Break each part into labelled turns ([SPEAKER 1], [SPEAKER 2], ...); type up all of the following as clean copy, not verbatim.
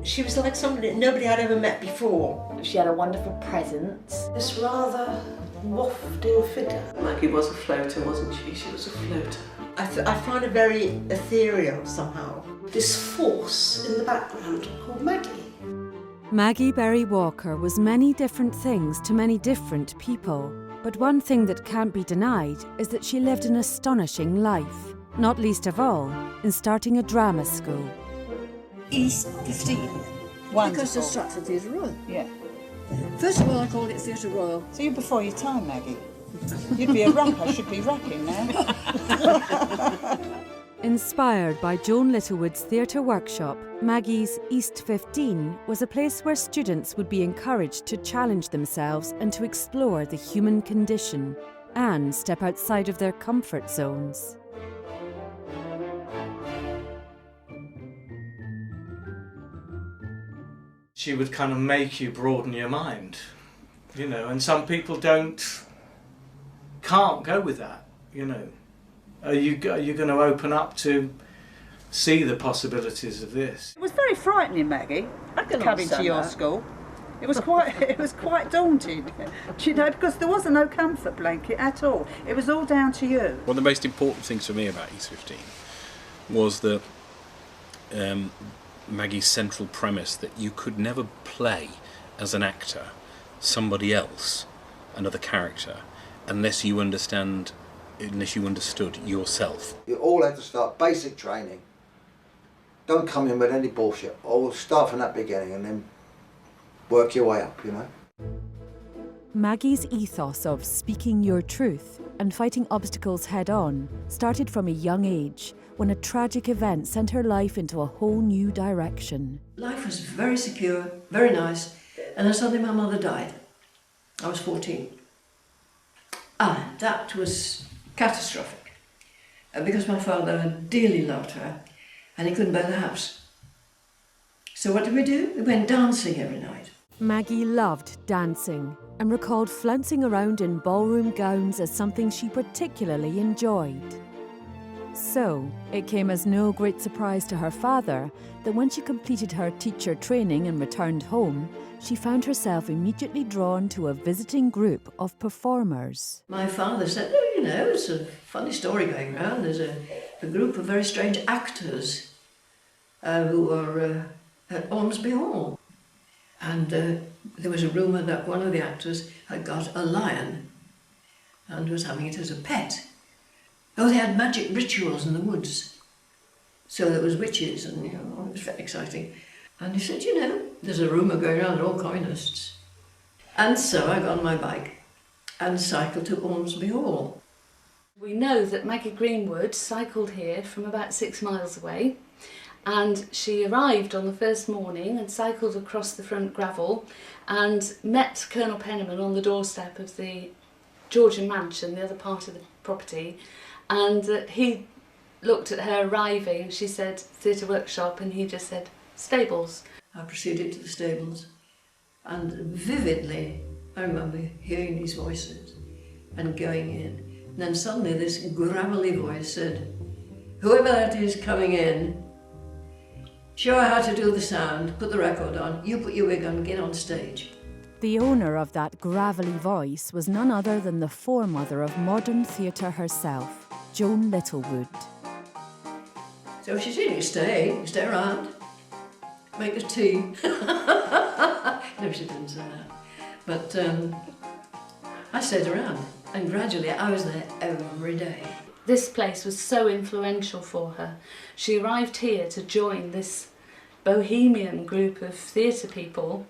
[SPEAKER 1] She was like somebody that nobody had ever met before.
[SPEAKER 2] She had a wonderful presence.
[SPEAKER 3] This rather wafting figure.
[SPEAKER 4] Maggie was a floater, wasn't she? She was a floater.
[SPEAKER 1] I find her very ethereal somehow.
[SPEAKER 3] This force in the background called Maggie.
[SPEAKER 5] Maggie Bury Walker was many different things to many different people. But one thing that can't be denied is that she lived an astonishing life, not least of all in starting a drama school.
[SPEAKER 6] E15.
[SPEAKER 7] Wonderful.
[SPEAKER 6] Because the Stratford Theatre Royal.
[SPEAKER 7] Yeah.
[SPEAKER 6] First of all, I called it Theatre Royal.
[SPEAKER 7] So you're before your time, Maggie. You'd be a rapper, should be rapping now.
[SPEAKER 5] Inspired by Joan Littlewood's theatre workshop, Maggie's E15 was a place where students would be encouraged to challenge themselves and to explore the human condition and step outside of their comfort zones.
[SPEAKER 8] She would kind of make you broaden your mind, you know, and some people can't go with that, you know. Are you going to open up to see the possibilities of this?
[SPEAKER 7] It was very frightening, Maggie, coming to your school. It was quite daunting, do you know, because there was no comfort blanket at all. It was all down to you.
[SPEAKER 9] One of the most important things for me about E15 was that Maggie's central premise that you could never play as an actor somebody else, another character, unless you understood yourself.
[SPEAKER 10] You all had to start basic training. Don't come in with any bullshit. All start from that beginning and then work your way up, you know.
[SPEAKER 5] Maggie's ethos of speaking your truth and fighting obstacles head-on started from a young age when a tragic event sent her life into a whole new direction.
[SPEAKER 11] Life was very secure, very nice, and then suddenly my mother died. I was 14. And that was catastrophic, because my father dearly loved her and he couldn't buy the house. So what did we do? We went dancing every night.
[SPEAKER 5] Maggie loved dancing and recalled flouncing around in ballroom gowns as something she particularly enjoyed. So, it came as no great surprise to her father that when she completed her teacher training and returned home, she found herself immediately drawn to a visiting group of performers.
[SPEAKER 11] My father said, oh, you know, it's a funny story going around. There's a group of very strange actors who are at Ormsby Hall. And there was a rumour that one of the actors had got a lion and was having it as a pet. Oh, they had magic rituals in the woods. So there was witches and, you know, it was very exciting. And he said, you know, there's a rumour going around, they're all coinists. And so I got on my bike and cycled to Ormsby Hall.
[SPEAKER 2] We know that Maggie Greenwood cycled here from about 6 miles away, and she arrived on the first morning and cycled across the front gravel and met Colonel Penniman on the doorstep of the Georgian mansion, the other part of the property, and he looked at her arriving and she said theatre workshop and he just said stables.
[SPEAKER 11] I proceeded to the stables and vividly I remember hearing these voices and going in. And then suddenly this gravelly voice said, whoever that is coming in, show her how to do the sound, put the record on, you put your wig on, get on stage.
[SPEAKER 5] The owner of that gravelly voice was none other than the foremother of modern theatre herself, Joan Littlewood.
[SPEAKER 11] So she said, you stay around, make us tea. No, she didn't say that. But I stayed around and gradually I was there every day.
[SPEAKER 2] This place was so influential for her. She arrived here to join this bohemian group of theatre people,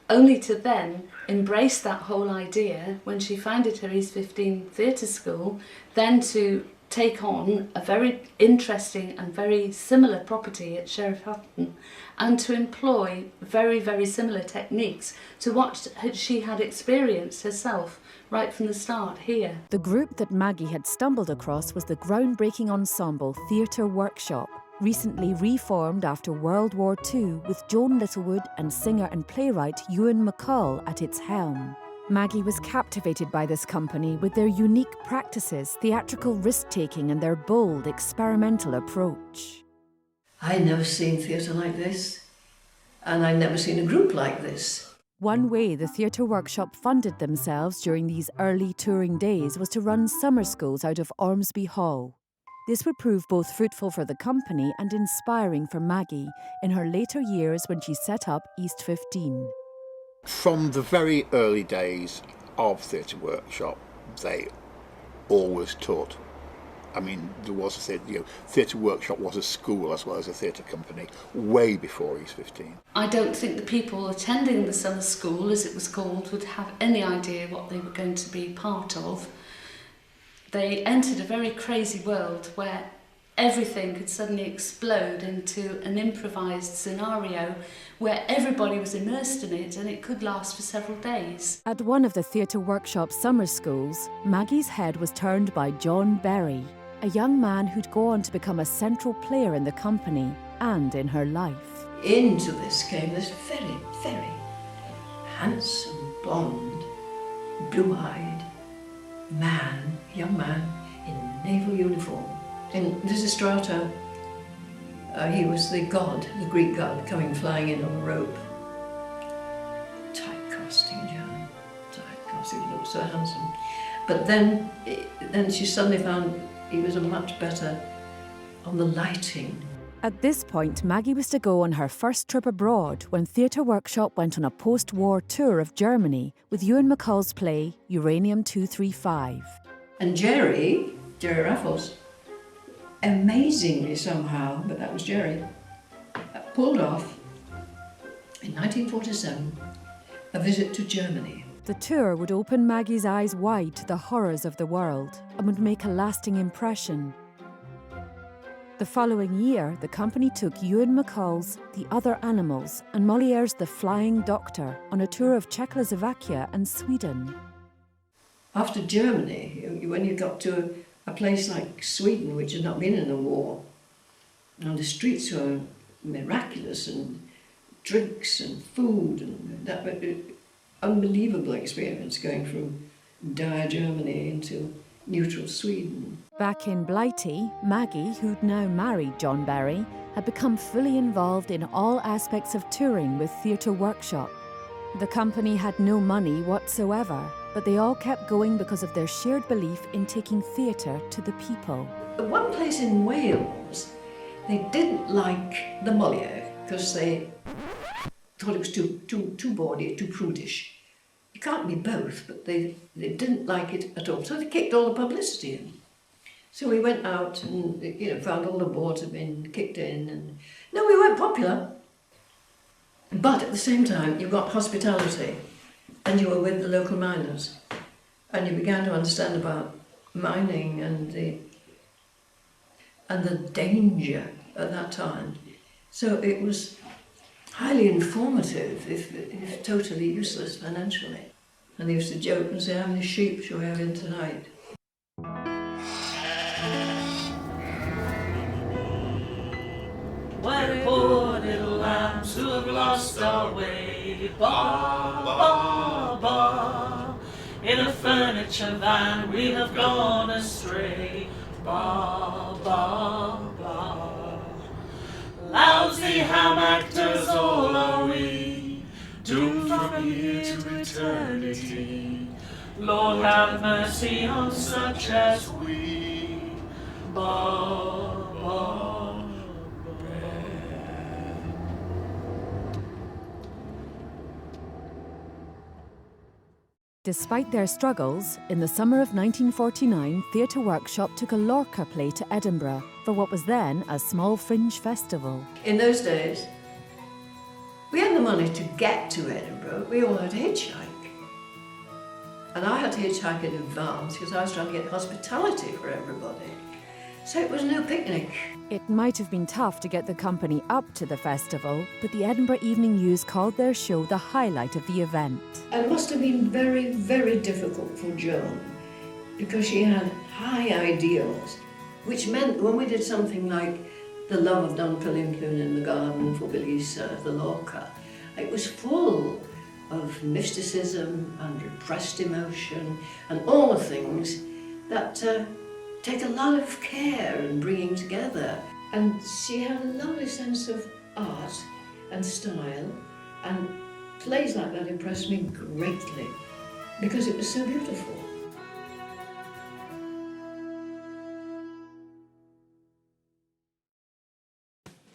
[SPEAKER 2] only to then embrace that whole idea when she founded her E15 theatre school, then to take on a very interesting and very similar property at Sheriff Hutton and to employ very, very similar techniques to what she had experienced herself right from the start here.
[SPEAKER 5] The group that Maggie had stumbled across was the groundbreaking ensemble Theatre Workshop, recently reformed after World War II with Joan Littlewood and singer and playwright Ewan MacColl at its helm. Maggie was captivated by this company with their unique practices, theatrical risk-taking and their bold experimental approach.
[SPEAKER 11] I'd never seen theatre like this. and I'd never seen a group like this.
[SPEAKER 5] One way the theatre workshop funded themselves during these early touring days was to run summer schools out of Ormsby Hall. This would prove both fruitful for the company and inspiring for Maggie in her later years when she set up E15.
[SPEAKER 12] From the very early days of Theatre Workshop, they always taught. I mean, there was a Theatre Workshop was a school as well as a theatre company way before E15.
[SPEAKER 2] I don't think the people attending the summer school, as it was called, would have any idea what they were going to be part of. They entered a very crazy world where everything could suddenly explode into an improvised scenario where everybody was immersed in it, and it could last for several days.
[SPEAKER 5] At one of the Theatre Workshop summer schools, Maggie's head was turned by Joan Bury, a young man who'd go on to become a central player in the company and in her life.
[SPEAKER 11] Into this came this very, very handsome, blonde, blue-eyed young man in naval uniform. In Lysistrata, he was the Greek god, coming flying in on a rope. Typecasting, Joan. Typecasting, he looked so handsome. But then she suddenly found he was much better on the lighting.
[SPEAKER 5] At this point, Maggie was to go on her first trip abroad when Theatre Workshop went on a post-war tour of Germany with Ewan MacColl's play Uranium 235.
[SPEAKER 11] And Jerry Raffles, amazingly somehow, but that was Jerry, pulled off in 1947 a visit to Germany.
[SPEAKER 5] The tour would open Maggie's eyes wide to the horrors of the world and would make a lasting impression. The following year, the company took Ewan MacColl's The Other Animals and Molière's The Flying Doctor on a tour of Czechoslovakia and Sweden.
[SPEAKER 11] After Germany, when you got to a place like Sweden, which had not been in a war, and the streets were miraculous, and drinks and food, and that unbelievable experience going from dire Germany into neutral Sweden.
[SPEAKER 5] Back in Blighty, Maggie, who'd now married John Bury, had become fully involved in all aspects of touring with Theatre Workshop. The company had no money whatsoever, but they all kept going because of their shared belief in taking theatre to the people.
[SPEAKER 11] At one place in Wales, they didn't like the Molière because they thought it was too bawdy, too prudish. You can't be both, but they didn't like it at all. So they kicked all the publicity in. So we went out and found all the boards had been kicked in, and no, we weren't popular. But at the same time, you got hospitality, and you were with the local miners, and you began to understand about mining and the danger at that time. So it was highly informative, if totally useless financially. And they used to joke and say, how many sheep shall we have in tonight?
[SPEAKER 13] We're poor little lambs who have lost our way, ba, ba, ba. In a furniture van we have gone astray, ba, ba, ba. Lousy ham actors all are we, doomed from here to eternity. Lord have mercy on such as we, ba, ba.
[SPEAKER 5] Despite their struggles, in the summer of 1949, Theatre Workshop took a Lorca play to Edinburgh for what was then a small fringe festival.
[SPEAKER 11] In those days, we had the money to get to Edinburgh. We all had to hitchhike. And I had to hitchhike in advance because I was trying to get hospitality for everybody. So it was no picnic.
[SPEAKER 5] It might have been tough to get the company up to the festival, but the Edinburgh Evening News called their show the highlight of the event.
[SPEAKER 11] It must have been very, very difficult for Joan because she had high ideals, which meant when we did something like The Love of Don Philippine in the Garden for Belisa, the Lorca, it was full of mysticism and repressed emotion and all the things that take a lot of care in bringing together. And she had a lovely sense of art and style, and plays like that impressed me greatly because it was so beautiful.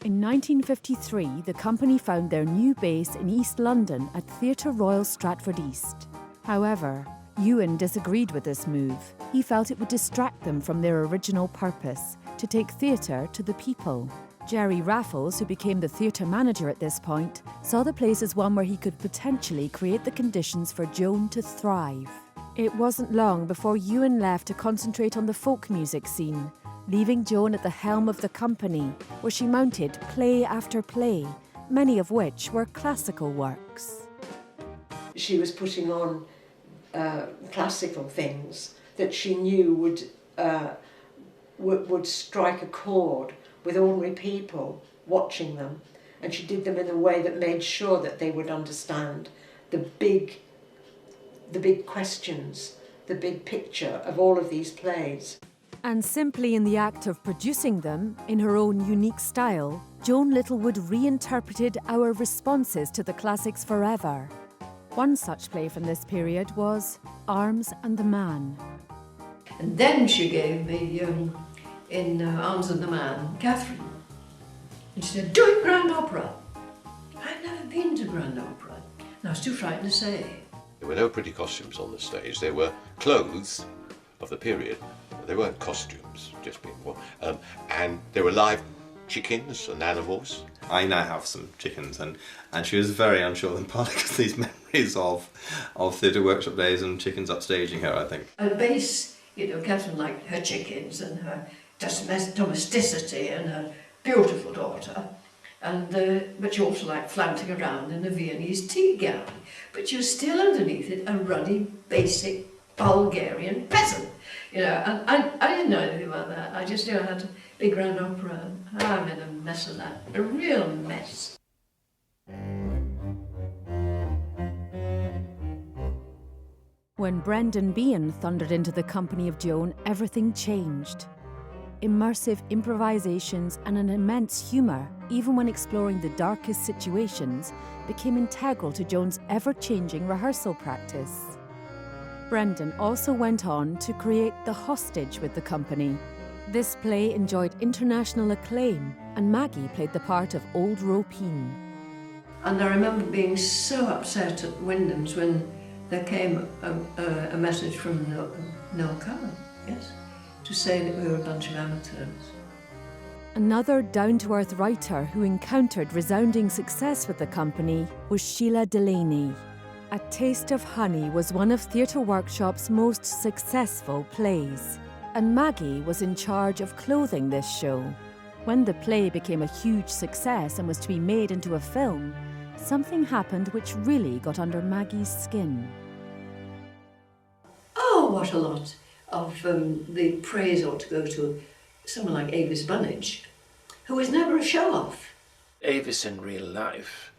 [SPEAKER 5] In 1953, the company found their new base in East London at Theatre Royal Stratford East. However, Ewan disagreed with this move. He felt it would distract them from their original purpose, to take theatre to the people. Jerry Raffles, who became the theatre manager at this point, saw the place as one where he could potentially create the conditions for Joan to thrive. It wasn't long before Ewan left to concentrate on the folk music scene, leaving Joan at the helm of the company, where she mounted play after play, many of which were classical works.
[SPEAKER 3] She was putting on classical things that she knew would strike a chord with ordinary people watching them, and she did them in a way that made sure that they would understand the big questions, the big picture of all of these plays.
[SPEAKER 5] And simply in the act of producing them, in her own unique style, Joan Littlewood reinterpreted our responses to the classics forever. One such play from this period was Arms and the Man.
[SPEAKER 11] And then she gave me, in Arms and the Man, Catherine. And she said, "Do it Grand Opera." I'd never been to Grand Opera, and I was too frightened to say.
[SPEAKER 14] There were no pretty costumes on the stage. They were clothes of the period. They weren't costumes, just being more. And there were live chickens and animals.
[SPEAKER 15] I now have some chickens, and she was very unsure, and partly because these memories of theatre workshop days and chickens upstaging her, I think.
[SPEAKER 11] At base, Catherine liked her chickens and her domesticity and her beautiful daughter, but she also liked flaunting around in a Viennese tea gown. But she was still underneath it a ruddy, basic Bulgarian peasant, and I didn't know anything about that. I just knew I had to be Grand Opera, and I'm in a mess of that, a real mess.
[SPEAKER 5] When Brendan Behan thundered into the company of Joan, everything changed. Immersive improvisations and an immense humour, even when exploring the darkest situations, became integral to Joan's ever-changing rehearsal practice. Brendan also went on to create The Hostage with the company. This play enjoyed international acclaim, and Maggie played the part of Old Ropine.
[SPEAKER 11] And I remember being so upset at Wyndham's when there came a message from Noel Cowan, yes, to say that we were a bunch of amateurs.
[SPEAKER 5] Another down-to-earth writer who encountered resounding success with the company was Sheila Delaney. A Taste of Honey was one of Theatre Workshop's most successful plays, and Maggie was in charge of clothing this show. When the play became a huge success and was to be made into a film, something happened which really got under Maggie's skin.
[SPEAKER 11] Oh, what a lot of the praise ought to go to someone like Avis Bunnage, who was never a show-off.
[SPEAKER 16] Avis in real life,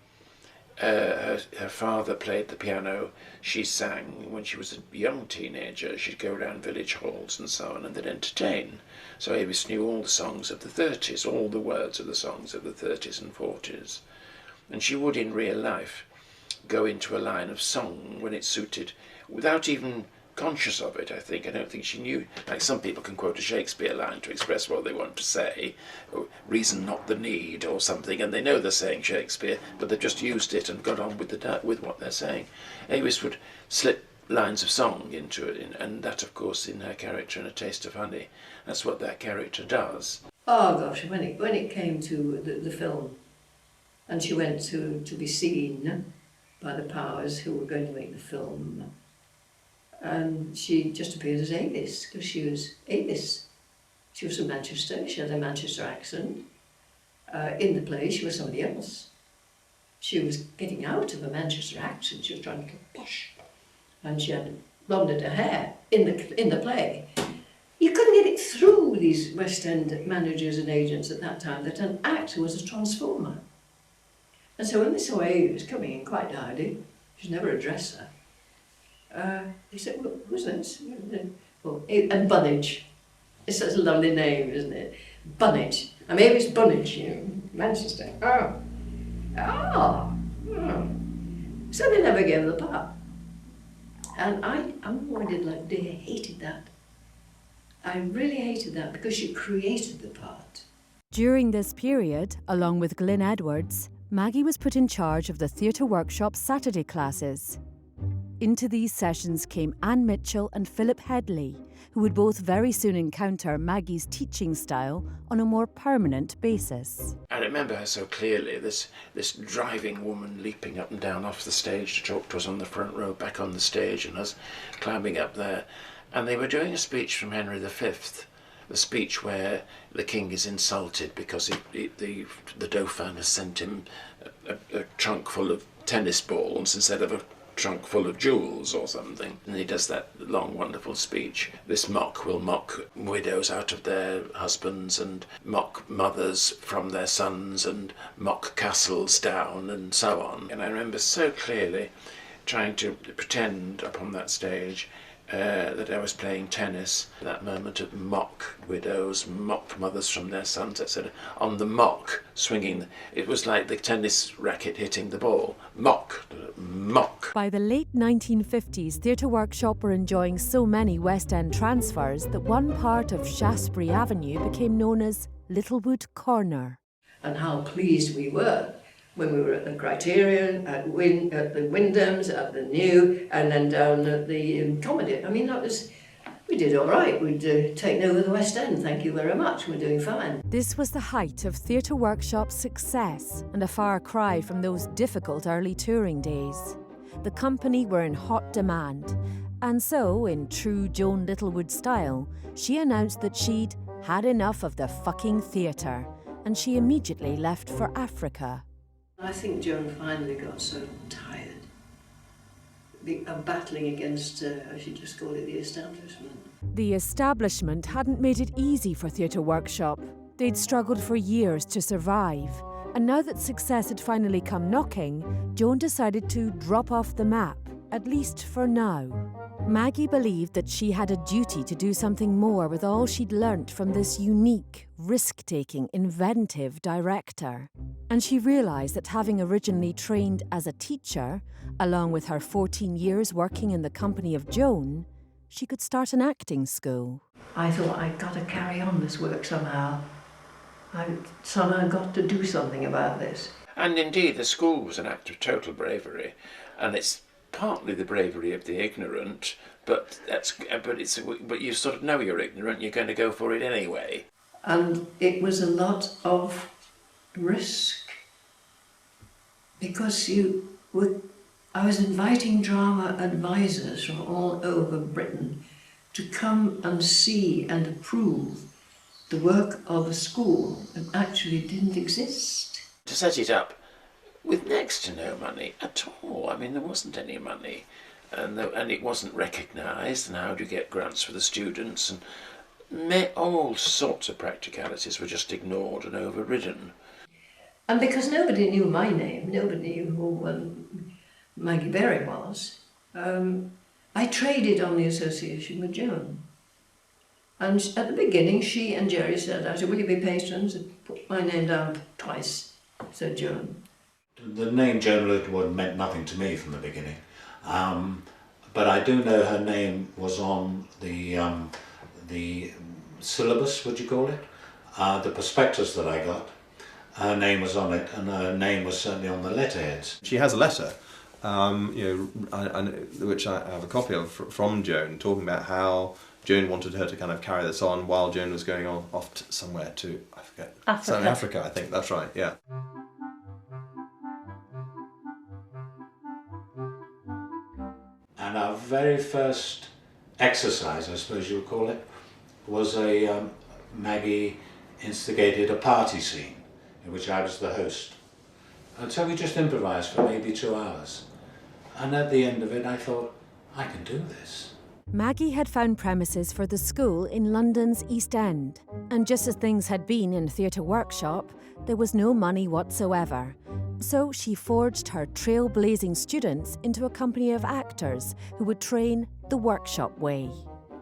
[SPEAKER 16] her father played the piano, she sang. When she was a young teenager, she'd go around village halls and so on and then entertain. So Avis knew all the songs of the 30s, all the words of the songs of the 30s and 40s. And she would, in real life, go into a line of song when it suited, without even conscious of it, I think. I don't think she knew, like some people can quote a Shakespeare line to express what they want to say, or reason not the need or something, and they know they're saying Shakespeare, but they've just used it and got on with what they're saying. Avis would slip lines of song into it, and that, of course, in her character in A Taste of Honey, that's what that character does.
[SPEAKER 11] Oh gosh, when it came to the film, and she went to be seen by the powers who were going to make the film, and she just appeared as Avis, because she was Avis. She was from Manchester, she had a Manchester accent. In the play, she was somebody else. She was getting out of a Manchester accent, she was trying to get posh. And she had blonded her hair in the play. You couldn't get it through these West End managers and agents at that time that an actor was a transformer. And so when they saw Avis coming in quite dowdy, she was never a dresser, they said, well, who's this? Well, and Bunnage. It's such a lovely name, isn't it? Bunnage. I'm Avis Bunnage, Manchester. Oh, So they never gave the part. And I did like dear, hated that. I really hated that because she created the part.
[SPEAKER 5] During this period, along with Glyn Edwards, Maggie was put in charge of the Theatre Workshop Saturday classes. Into these sessions came Anne Mitchell and Philip Headley, who would both very soon encounter Maggie's teaching style on a more permanent basis.
[SPEAKER 16] I remember her so clearly, this driving woman leaping up and down off the stage to talk to us on the front row, back on the stage, and us climbing up there. And they were doing a speech from Henry V, the speech where the king is insulted because the Dauphin has sent him a trunk full of tennis balls instead of a trunk full of jewels or something. And he does that long, wonderful speech. This mock will mock widows out of their husbands and mock mothers from their sons and mock castles down and so on. And I remember so clearly trying to pretend upon that stage that I was playing tennis, that moment of mock widows, mock mothers from their sons, etc. On the mock, swinging, it was like the tennis racket hitting the ball. Mock, mock.
[SPEAKER 5] By the late 1950s, Theatre Workshop were enjoying so many West End transfers that one part of Shaftesbury Avenue became known as Littlewood Corner.
[SPEAKER 11] And how pleased we were when we were at the Criterion, at the Wyndhams, at the New, and then down at the Comedy. I mean, we did all right. We'd taken over the West End, thank you very much. We're doing fine.
[SPEAKER 5] This was the height of Theatre Workshop's success and a far cry from those difficult early touring days. The company were in hot demand, and so, in true Joan Littlewood style, she announced that she'd had enough of the fucking theatre, and she immediately left for Africa.
[SPEAKER 11] I think Joan finally got so tired of battling against, as she just called it, the establishment.
[SPEAKER 5] The establishment hadn't made it easy for Theatre Workshop. They'd struggled for years to survive. And now that success had finally come knocking, Joan decided to drop off the map, at least for now. Maggie believed that she had a duty to do something more with all she'd learnt from this unique, risk-taking, inventive director. And she realised that having originally trained as a teacher, along with her 14 years working in the company of Joan, she could start an acting school.
[SPEAKER 11] I thought I'd got to carry on this work somehow. I've somehow got to do something about this.
[SPEAKER 16] And indeed, the school was an act of total bravery, and it's partly the bravery of the ignorant, but you sort of know you're ignorant, you're going to go for it anyway.
[SPEAKER 11] And it was a lot of risk, because I was inviting drama advisors from all over Britain to come and see and approve the work of a school that actually didn't exist.
[SPEAKER 16] To set it up with next to no money at all. I mean, there wasn't any money, and it wasn't recognised, and how do you get grants for the students, and all sorts of practicalities were just ignored and overridden.
[SPEAKER 11] And because nobody knew my name, nobody knew who Maggie Bury was, I traded on the association with Joan. And at the beginning, she and Jerry said, I said, will you be patrons? And put my name down twice, said Joan.
[SPEAKER 8] The name Joan Littlewood meant nothing to me from the beginning, but I do know her name was on the syllabus, would you call it? The prospectus that I got, her name was on it, and her name was certainly on the letterheads.
[SPEAKER 15] She has a letter, which I have a copy of from Joan, talking about how Joan wanted her to kind of carry this on while Joan was going off somewhere to, I forget, South Africa, I think, that's right, yeah.
[SPEAKER 8] And our very first exercise, I suppose you would call it, was Maggie instigated a party scene in which I was the host. And so we just improvised for maybe 2 hours. And at the end of it, I thought, I can do this.
[SPEAKER 5] Maggie had found premises for the school in London's East End. And just as things had been in Theatre Workshop, there was no money whatsoever. So she forged her trailblazing students into a company of actors who would train the workshop way.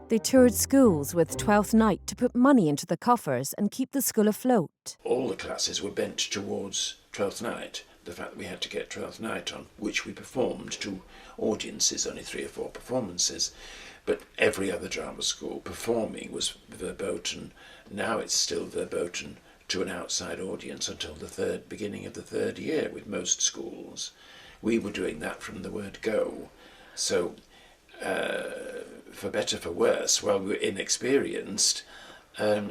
[SPEAKER 5] They toured schools with Twelfth Night to put money into the coffers and keep the school afloat.
[SPEAKER 16] All the classes were bent towards Twelfth Night, the fact that we had to get Twelfth Night on, which we performed to audiences, only 3 or 4 performances, but every other drama school performing was verboten. Now it's still verboten to an outside audience until the beginning of the 3rd year with most schools. We were doing that from the word go. So, for better, for worse, while we were inexperienced,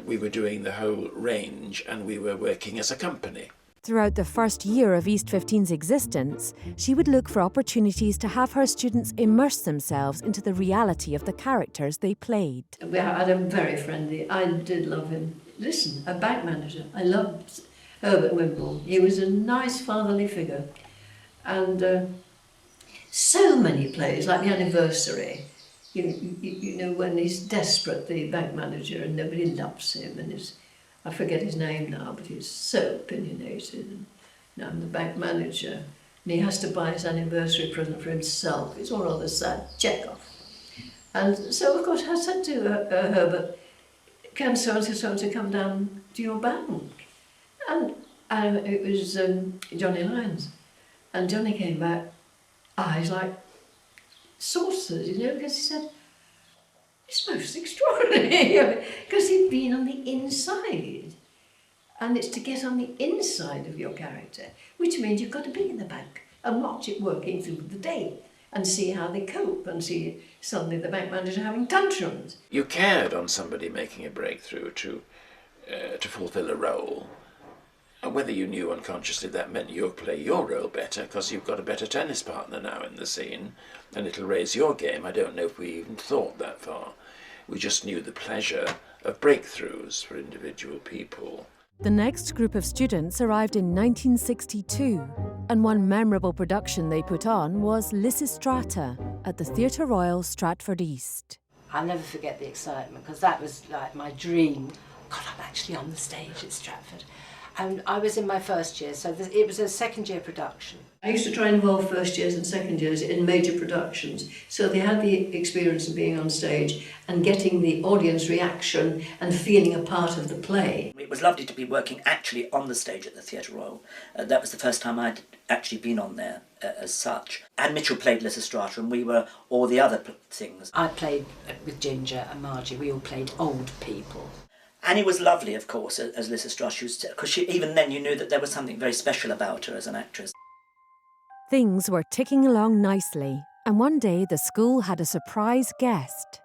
[SPEAKER 16] we were doing the whole range and we were working as a company.
[SPEAKER 5] Throughout the first year of East 15's existence, she would look for opportunities to have her students immerse themselves into the reality of the characters they played.
[SPEAKER 11] We had him very friendly. I did love him. Listen, a bank manager. I loved Herbert Wimble. He was a nice fatherly figure. And so many plays, like The Anniversary, you know, when he's desperate, the bank manager, and nobody loves him, and I forget his name now, but he's so opinionated, and now I'm the bank manager, and he has to buy his anniversary present for himself. It's all rather sad. Chekhov. And so, of course, I said to Herbert, can so-and-so come down to your bank? And it was Johnny Lyons. And Johnny came back, eyes like saucers, you know, because he said, it's most extraordinary, because he'd been on the inside. And it's to get on the inside of your character, which means you've got to be in the bank and watch it working through the day and see how they cope and see suddenly the bank manager having tantrums.
[SPEAKER 16] You cared on somebody making a breakthrough to fulfil a role. And whether you knew unconsciously that meant you'll play your role better because you've got a better tennis partner now in the scene and it'll raise your game. I don't know if we even thought that far. We just knew the pleasure of breakthroughs for individual people.
[SPEAKER 5] The next group of students arrived in 1962, and one memorable production they put on was Lysistrata at the Theatre Royal, Stratford East.
[SPEAKER 17] I'll never forget the excitement because that was like my dream. God, I'm actually on the stage at Stratford. And I was in my first year, so it was a second-year production.
[SPEAKER 11] I used to try and involve first years and second years in major productions, so they had the experience of being on stage and getting the audience reaction and feeling a part of the play.
[SPEAKER 18] It was lovely to be working actually on the stage at the Theatre Royal. That was the first time I'd actually been on there as such. Anne Mitchell played Lysistrata and we were all the other things.
[SPEAKER 17] I played with Ginger and Margie, we all played old people.
[SPEAKER 18] Annie was lovely, of course, as Lysistrata, because even then you knew that there was something very special about her as an actress.
[SPEAKER 5] Things were ticking along nicely, and one day the school had a surprise guest.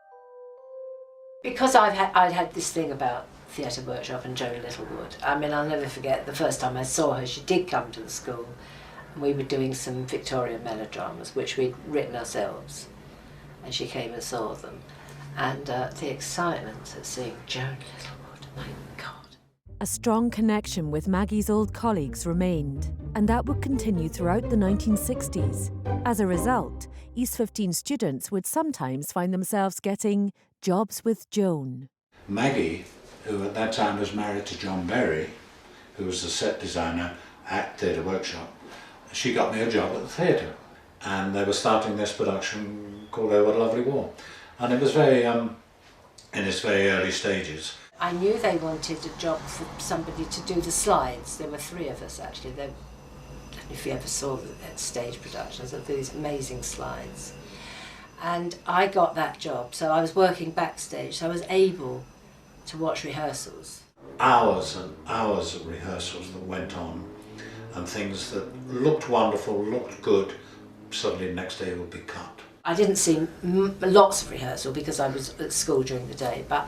[SPEAKER 17] Because I'd had this thing about Theatre Workshop and Joan Littlewood. I mean, I'll never forget the first time I saw her. She did come to the school, and we were doing some Victorian melodramas, which we'd written ourselves, and she came and saw them. And the excitement of seeing Joan Littlewood, my God.
[SPEAKER 5] A strong connection with Maggie's old colleagues remained, and that would continue throughout the 1960s. As a result, East 15 students would sometimes find themselves getting jobs with Joan.
[SPEAKER 8] Maggie, who at that time was married to John Berry, who was the set designer at Theatre Workshop, she got me a job at the theatre. And they were starting this production called Oh What a Lovely War. And it was very, in its very early stages.
[SPEAKER 17] I knew they wanted a job for somebody to do the slides. There were 3 of us actually. I don't know if you ever saw the stage productions of these amazing slides. And I got that job, so I was working backstage, so I was able to watch rehearsals.
[SPEAKER 8] Hours and hours of rehearsals that went on, and things that looked wonderful, looked good, suddenly the next day would be cut.
[SPEAKER 17] I didn't see lots of rehearsal because I was at school during the day, but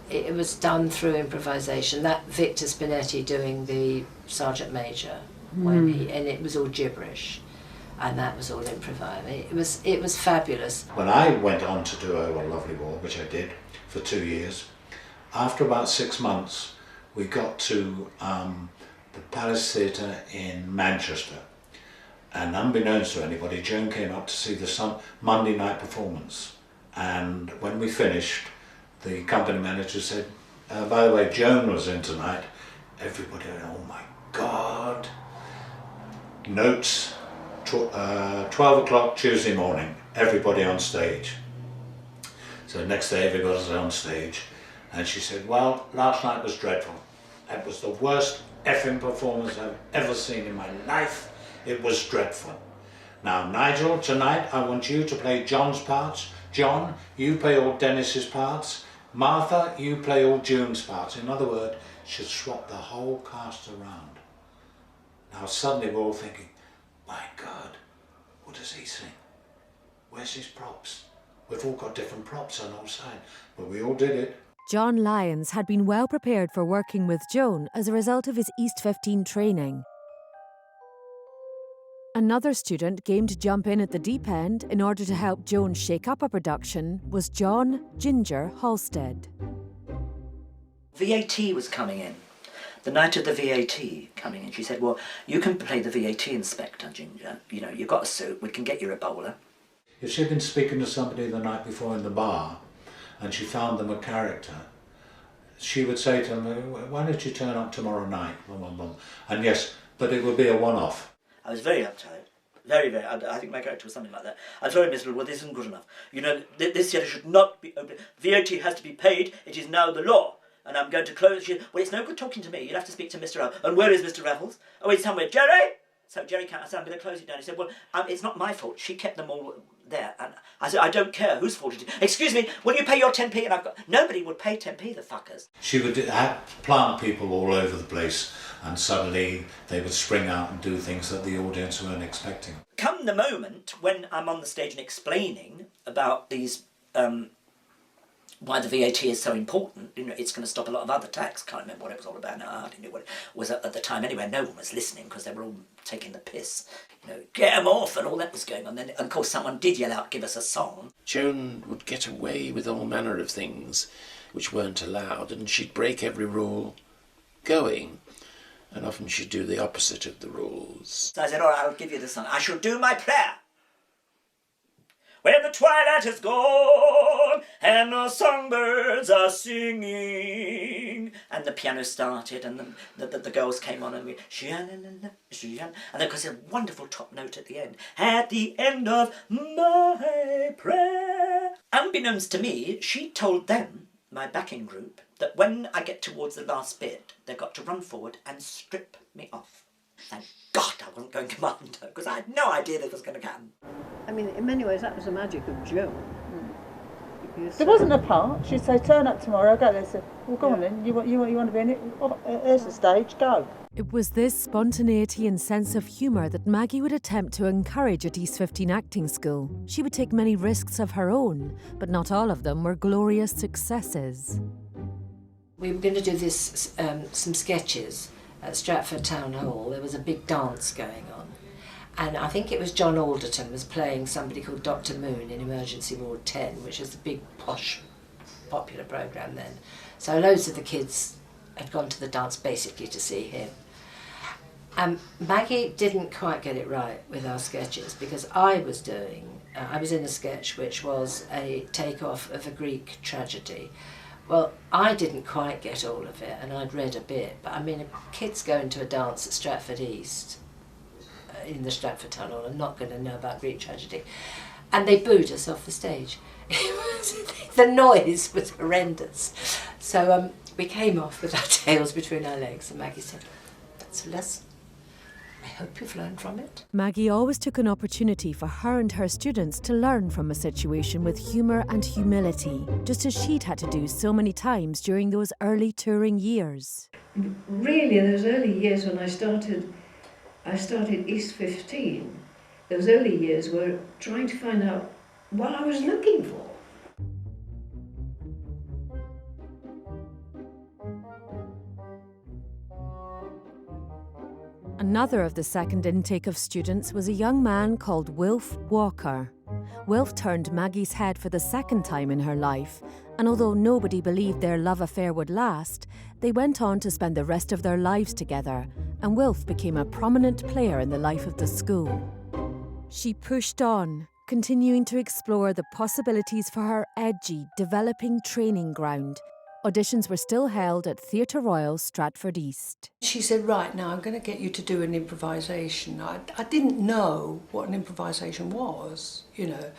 [SPEAKER 17] it was done through improvisation. That Victor Spinetti doing the Sergeant Major, and it was all gibberish, and that was all improvised. It was fabulous.
[SPEAKER 8] When I went on to do Oh What a Lovely War, which I did for 2 years, after about 6 months, we got to the Palace Theatre in Manchester. And unbeknownst to anybody, Joan came up to see the Monday night performance. And when we finished, the company manager said, by the way, Joan was in tonight. Everybody went, oh my God. Notes, 12 o'clock Tuesday morning, everybody on stage. So next day everybody was on stage. And she said, well, last night was dreadful. It was the worst effing performance I've ever seen in my life. It was dreadful. Now, Nigel, tonight I want you to play John's parts. John, you play all Dennis's parts. Martha, you play all June's parts. In other words, she'll swap the whole cast around. Now suddenly we're all thinking, my God, what does he sing? Where's his props? We've all got different props on our side, but we all did it.
[SPEAKER 5] John Lyons had been well prepared for working with Joan as a result of his E15 training. Another student game to jump in at the deep end in order to help Joan shake up a production was John Ginger Halstead.
[SPEAKER 18] VAT was coming in. The night of the VAT coming in, she said, well, you can play the VAT inspector, Ginger. You know, you've got a suit, we can get you a bowler.
[SPEAKER 8] If she'd been speaking to somebody the night before in the bar and she found them a character, she would say to them, why don't you turn up tomorrow night? And yes, but it would be a one-off.
[SPEAKER 18] I was very uptight. Very, very. I think my character was something like that. I'm sorry, Miss Littlewood, this isn't good enough. You know, this theatre should not be open. VAT has to be paid. It is now the law. And I'm going to close you. Well, it's no good talking to me. You'll have to speak to Mr. Raffles. And where is Mr. Raffles? Oh, he's somewhere. Jerry! So Jerry can't. I said, I'm going to close it down. He said, well, it's not my fault. She kept them all there. And I said, I don't care whose fault it is. Excuse me, will you pay your 10p? And nobody would pay 10p, the fuckers.
[SPEAKER 8] She would plant people all over the place, and suddenly they would spring out and do things that the audience weren't expecting.
[SPEAKER 18] Come the moment when I'm on the stage and explaining about these, why the VAT is so important, you know, it's going to stop a lot of other tax. Can't remember what it was all about now. I hardly knew what it was at the time. Anyway, no one was listening because they were all taking the piss. You know, get them off and all that was going on. Then, of course, someone did yell out, give us a song.
[SPEAKER 16] Joan would get away with all manner of things which weren't allowed, and she'd break every rule going. And often she'd do the opposite of the rules.
[SPEAKER 18] So I said, all right, I'll give you the song. I shall do my prayer. When the twilight is gone and the songbirds are singing, and the piano started and the girls came on and we and then because a wonderful top note at the end. At the end of my prayer. Unbeknownst to me, she told them, my backing group, that when I get towards the last bit, they've got to run forward and strip me off. Thank God I wasn't going commando, because I had no idea this was going to happen.
[SPEAKER 6] I mean, in many ways, that was the magic of Joan. Because,
[SPEAKER 7] there wasn't a part. She'd say, turn up tomorrow, go there. Say, well, go on then, you want to be in it? Oh, there's the stage, go.
[SPEAKER 5] It was this spontaneity and sense of humour that Maggie would attempt to encourage at East15 acting school. She would take many risks of her own, but not all of them were glorious successes.
[SPEAKER 17] We were going to do this, some sketches at Stratford Town Hall. There was a big dance going on. And I think it was John Alderton was playing somebody called Dr. Moon in Emergency Ward 10, which was the big, posh, popular programme then. So loads of the kids had gone to the dance basically to see him. Maggie didn't quite get it right with our sketches because I was in a sketch which was a takeoff of a Greek tragedy. Well, I didn't quite get all of it, and I'd read a bit, but I mean, kids going to a dance at Stratford East, in the Stratford Tunnel, are not going to know about Greek tragedy. And they booed us off the stage. The noise was horrendous. So we came off with our tails between our legs, and Maggie said, that's a lesson. I hope you've learned from it.
[SPEAKER 5] Maggie always took an opportunity for her and her students to learn from a situation with humour and humility, just as she'd had to do so many times during those early touring years.
[SPEAKER 11] Really, in those early years when I started E15, those early years were trying to find out what I was looking for.
[SPEAKER 5] Another of the second intake of students was a young man called Wilf Walker. Wilf turned Maggie's head for the second time in her life, and although nobody believed their love affair would last, they went on to spend the rest of their lives together, and Wilf became a prominent player in the life of the school. She pushed on, continuing to explore the possibilities for her edgy, developing training ground. Auditions were still held at Theatre Royal, Stratford East.
[SPEAKER 11] She said, right, now I'm going to get you to do an improvisation. I didn't know what an improvisation was, you know,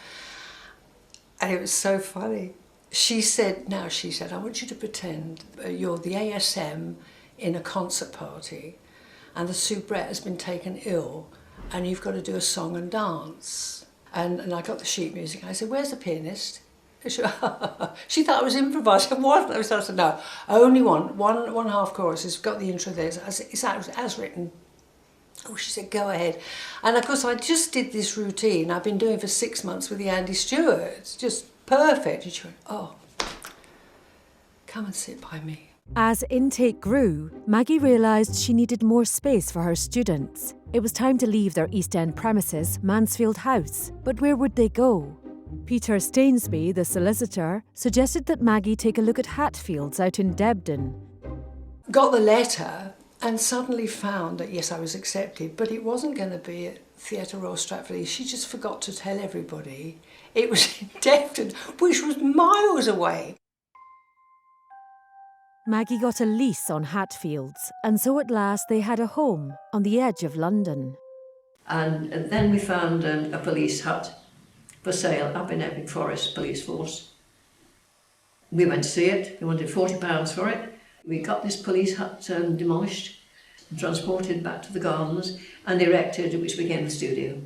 [SPEAKER 11] and it was so funny. She said, I want you to pretend you're the ASM
[SPEAKER 19] in a concert party and the soubrette has been taken ill and you've got to do a song and dance. And I got the sheet music and I said, where's the pianist? She thought I was improvising. I wasn't. I said, no, only one half chorus. It's got the intro there. It's as written. Oh, she said, go ahead. And of course, I just did this routine I've been doing for 6 months with the Andy Stewart. It's just perfect. And she went, oh, come and sit by me.
[SPEAKER 5] As intake grew, Maggie realised she needed more space for her students. It was time to leave their East End premises, Mansfield House. But where would they go? Peter Stainsby, the solicitor, suggested that Maggie take a look at Hatfields out in Debden.
[SPEAKER 19] Got the letter and suddenly found that, yes, I was accepted, but it wasn't going to be at Theatre Royal Stratford East. She just forgot to tell everybody. It was in Debden, which was miles away.
[SPEAKER 5] Maggie got a lease on Hatfields, and so at last they had a home on the edge of London.
[SPEAKER 11] And then we found a police hut for sale up in Epping Forest Police Force. We went to see it. We wanted £40 for it. We got this police hut demolished and transported back to the gardens and erected, which became the studio.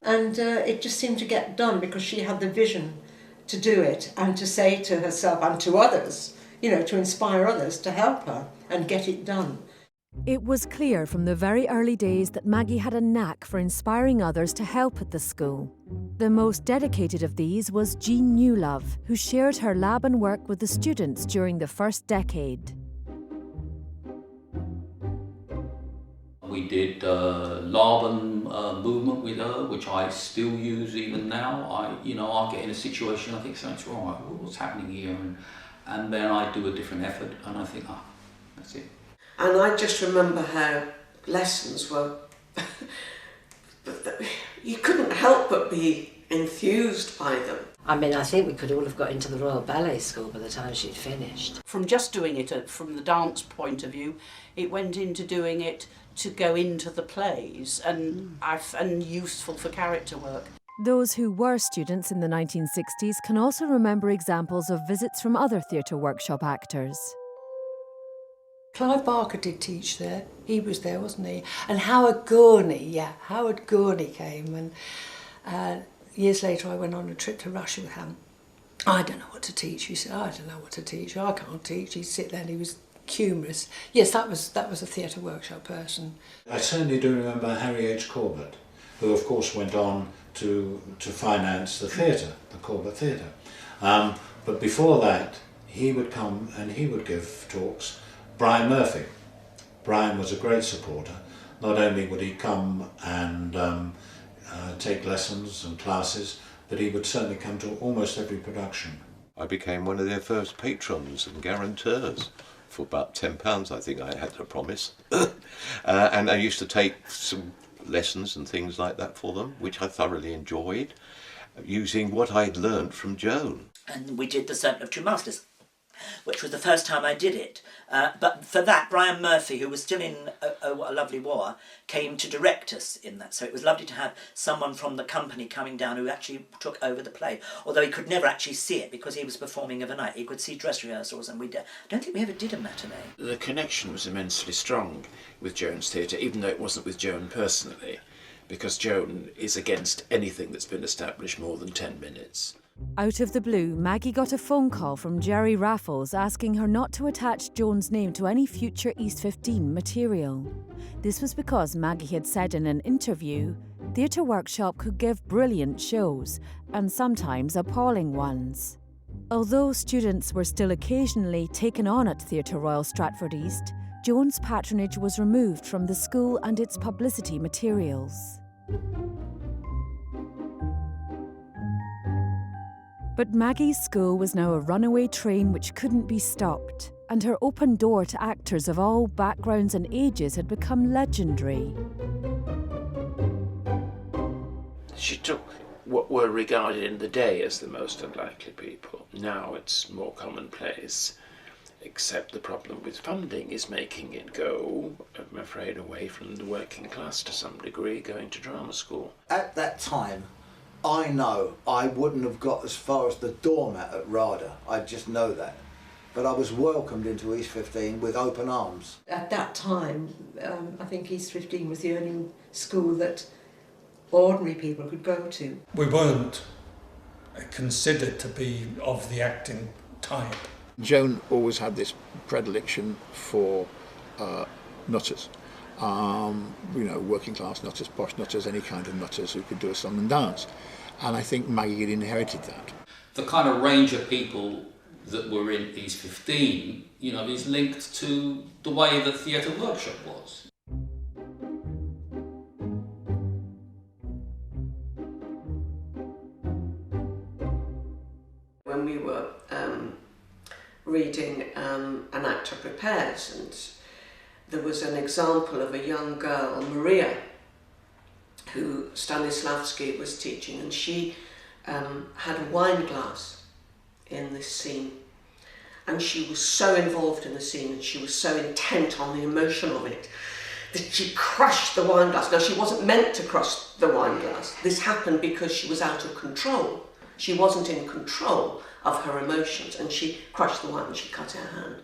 [SPEAKER 3] And it just seemed to get done because she had the vision to do it and to say to herself and to others, you know, to inspire others to help her and get it done.
[SPEAKER 5] It was clear from the very early days that Maggie had a knack for inspiring others to help at the school. The most dedicated of these was Jean Newlove, who shared her lab and work with the students during the first decade.
[SPEAKER 20] We did lab and movement with her, which I still use even now. I get in a situation, I think something's wrong, what's happening here? And then I do a different effort and I think, that's it.
[SPEAKER 4] And I just remember how lessons were, you couldn't help but be enthused by them.
[SPEAKER 17] I mean, I think we could all have got into the Royal Ballet School by the time she'd finished.
[SPEAKER 21] From just doing it from the dance point of view, it went into doing it to go into the plays and useful for character work.
[SPEAKER 5] Those who were students in the 1960s can also remember examples of visits from other theatre workshop actors.
[SPEAKER 19] Clive Barker did teach there. He was there, wasn't he? And Howard Gurney came. And years later, I went on a trip to Russia with him. I don't know what to teach. He said, I don't know what to teach. I can't teach. He'd sit there and he was humorous. Yes, that was a theatre workshop person.
[SPEAKER 8] I certainly do remember Harry H. Corbett, who of course went on to finance the theatre, the Corbett Theatre. But before that, he would come and he would give talks. Brian Murphy. Brian was a great supporter. Not only would he come and take lessons and classes, but he would certainly come to almost every production.
[SPEAKER 14] I became one of their first patrons and guarantors. For about £10, I think I had to promise. And I used to take some lessons and things like that for them, which I thoroughly enjoyed, using what I'd learned from Joan.
[SPEAKER 18] And we did the Serpent of Two Masters, which was the first time I did it. But for that, Brian Murphy, who was still in A Lovely War, came to direct us in that. So it was lovely to have someone from the company coming down who actually took over the play. Although he could never actually see it because he was performing overnight. He could see dress rehearsals and I don't think we ever did a matinee.
[SPEAKER 16] The connection was immensely strong with Joan's theatre, even though it wasn't with Joan personally, because Joan is against anything that's been established more than 10 minutes.
[SPEAKER 5] Out of the blue, Maggie got a phone call from Jerry Raffles asking her not to attach Joan's name to any future E15 material. This was because Maggie had said in an interview, Theatre Workshop could give brilliant shows, and sometimes appalling ones. Although students were still occasionally taken on at Theatre Royal Stratford East, Joan's patronage was removed from the school and its publicity materials. But Maggie's school was now a runaway train which couldn't be stopped, and her open door to actors of all backgrounds and ages had become legendary.
[SPEAKER 16] She took what were regarded in the day as the most unlikely people. Now it's more commonplace, except the problem with funding is making it go, I'm afraid, away from the working class to some degree, going to drama school.
[SPEAKER 10] At that time, I know I wouldn't have got as far as the doormat at RADA. I just know that. but I was welcomed into E15 with open arms.
[SPEAKER 3] At that time, I think E15 was the only school that ordinary people could go to.
[SPEAKER 1] We weren't considered to be of the acting type.
[SPEAKER 12] Joan always had this predilection for nutters. Working class nutters, posh nutters, any kind of nutters who could do a song and dance. And I think Maggie had inherited that.
[SPEAKER 20] The kind of range of people that were in E15, is linked to the way the theatre workshop was.
[SPEAKER 4] When we were reading An Actor Prepares, and there was an example of a young girl, Maria, who Stanislavski was teaching, and she had a wine glass in this scene, and she was so involved in the scene and she was so intent on the emotion of it that she crushed the wine glass. Now, she wasn't meant to crush the wine glass. This happened because she was out of control. She wasn't in control of her emotions, and she crushed the wine and she cut her hand.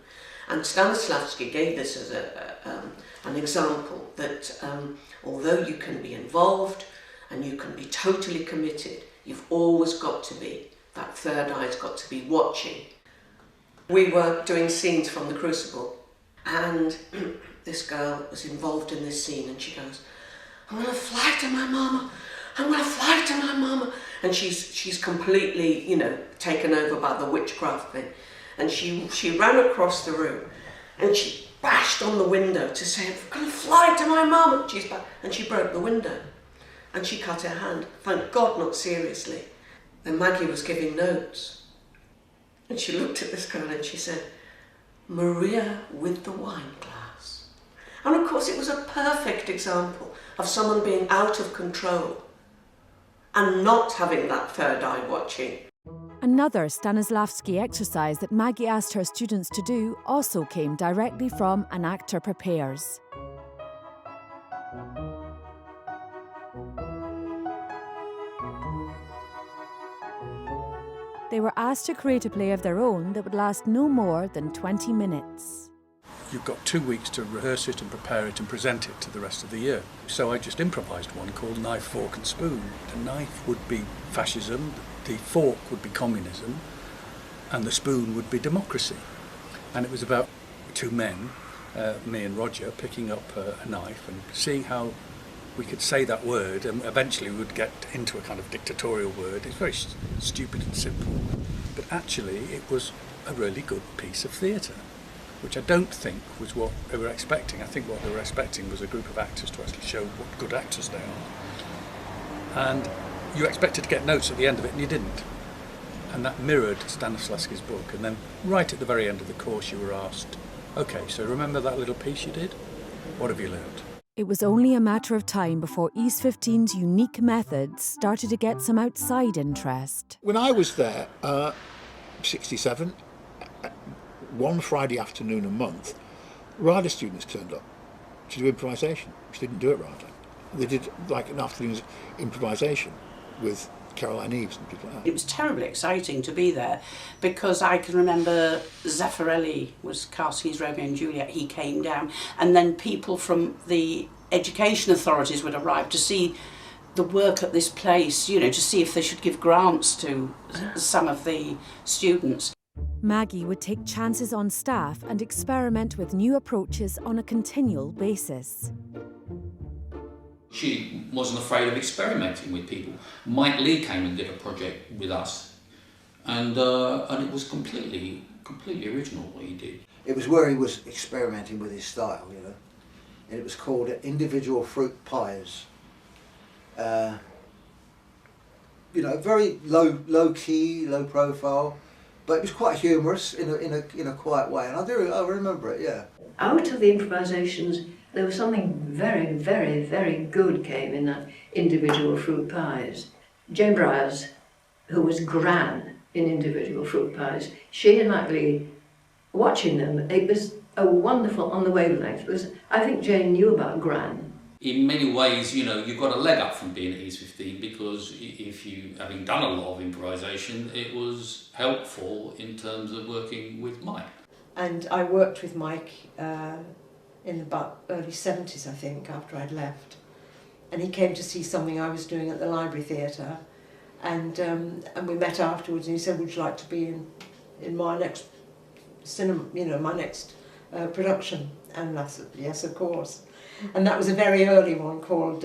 [SPEAKER 4] And Stanislavski gave this as an example that although you can be involved and you can be totally committed, you've always got to be, that third eye's got to be watching. We were doing scenes from The Crucible, and this girl was involved in this scene, and she goes, "I'm going to fly to my mama, I'm going to fly to my mama." And she's completely, taken over by the witchcraft thing. And she ran across the room and she bashed on the window to say, "I'm going to fly to my mama." And she broke the window and she cut her hand. Thank God, not seriously. Then Maggie was giving notes and she looked at this girl and she said, "Maria with the wine glass." And of course it was a perfect example of someone being out of control and not having that third eye watching.
[SPEAKER 5] Another Stanislavski exercise that Maggie asked her students to do also came directly from An Actor Prepares. They were asked to create a play of their own that would last no more than 20 minutes.
[SPEAKER 1] You've got 2 weeks to rehearse it and prepare it and present it to the rest of the year. So I just improvised one called Knife, Fork and Spoon. The knife would be fascism, the fork would be communism, and the spoon would be democracy. And it was about two men, me and Roger, picking up a knife and seeing how we could say that word, and eventually we would get into a kind of dictatorial word. It's very stupid and simple, but actually it was a really good piece of theatre, which I don't think was what they were expecting. I think what they were expecting was a group of actors to actually show what good actors they are. And you expected to get notes at the end of it, and you didn't. And that mirrored Stanislavski's book. And then right at the very end of the course you were asked, "OK, so remember that little piece you did? What have you learned?"
[SPEAKER 5] It was only a matter of time before E15's unique methods started to get some outside interest.
[SPEAKER 12] When I was there, 67, one Friday afternoon a month, RADA students turned up to do improvisation, which didn't do it RADA. They did like an afternoon's improvisation with Caroline Eves and people like that.
[SPEAKER 21] It was terribly exciting to be there because I can remember Zeffirelli was casting his Romeo and Juliet. He came down, and then people from the education authorities would arrive to see the work at this place, to see if they should give grants to some of the students.
[SPEAKER 5] Maggie would take chances on staff and experiment with new approaches on a continual basis.
[SPEAKER 20] She wasn't afraid of experimenting with people. Mike Lee came and did a project with us, and it was completely original what he did.
[SPEAKER 10] It was where he was experimenting with his style, and it was called Individual Fruit Pies. Very low key, low profile, but it was quite humorous in a quiet way, and I remember it, yeah.
[SPEAKER 11] Out of the improvisations, there was something very, very, very good came in that Individual Fruit Pies. Jane Bryars, who was Gran in Individual Fruit Pies, she and Maggie, watching them, it was a wonderful on the wavelength. I think Jane knew about Gran.
[SPEAKER 20] In many ways, you've got a leg up from being at E15 because if you, having done a lot of improvisation, it was helpful in terms of working with Mike.
[SPEAKER 3] And I worked with Mike in the early 70s, I think, after I'd left. And he came to see something I was doing at the Library Theatre. And we met afterwards, and he said, would you like to be in my next cinema, you know, my next production? And I said, yes, of course. And that was a very early one called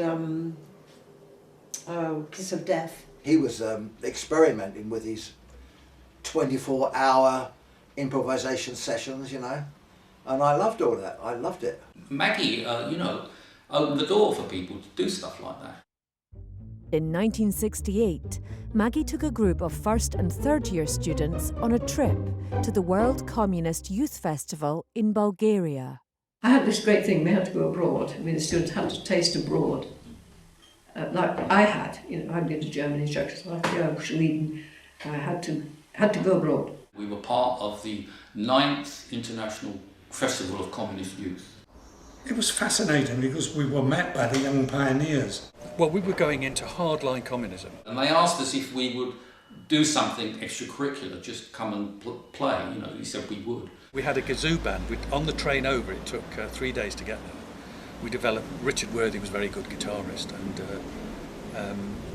[SPEAKER 3] Kiss of Death.
[SPEAKER 10] He was experimenting with his 24-hour improvisation sessions, you know, and I loved all of that. I loved it.
[SPEAKER 20] Maggie, you know, opened the door for people to do stuff like that.
[SPEAKER 5] In 1968, Maggie took a group of first and third year students on a trip to the World Communist Youth Festival in Bulgaria.
[SPEAKER 11] I had this great thing, we had to go abroad. I mean, the students had to taste abroad. Like I had, you know, I'd been to Germany, Czechoslovakia, Sweden. I had to go abroad.
[SPEAKER 20] We were part of the 9th International Festival of Communist Youth.
[SPEAKER 9] It was fascinating because we were met by the young pioneers.
[SPEAKER 1] Well, we were going into hardline communism.
[SPEAKER 20] And they asked us if we would do something extracurricular, just come and play, you know, we said we would. We
[SPEAKER 1] had a kazoo band. On the train over, it took 3 days to get there. We developed, Richard Worthy was a very good guitarist, and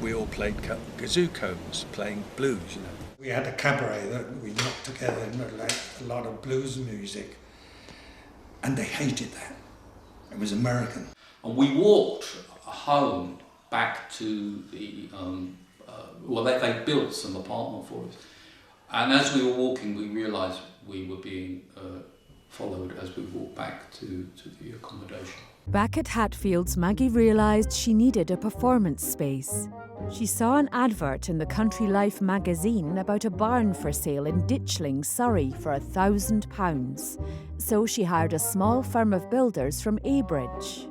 [SPEAKER 1] we all played kazoo cones, playing blues, you know.
[SPEAKER 9] We had a cabaret that we knocked together and like a lot of blues music, and they hated that. It was American.
[SPEAKER 20] And we walked home back to the, well, they built some apartment for us. And as we were walking, we realised we were being followed as we walked back to the accommodation.
[SPEAKER 5] Back at Hatfields, Maggie realised she needed a performance space. She saw an advert in the Country Life magazine about a barn for sale in Ditchling, Surrey for £1,000. So she hired a small firm of builders from Abridge.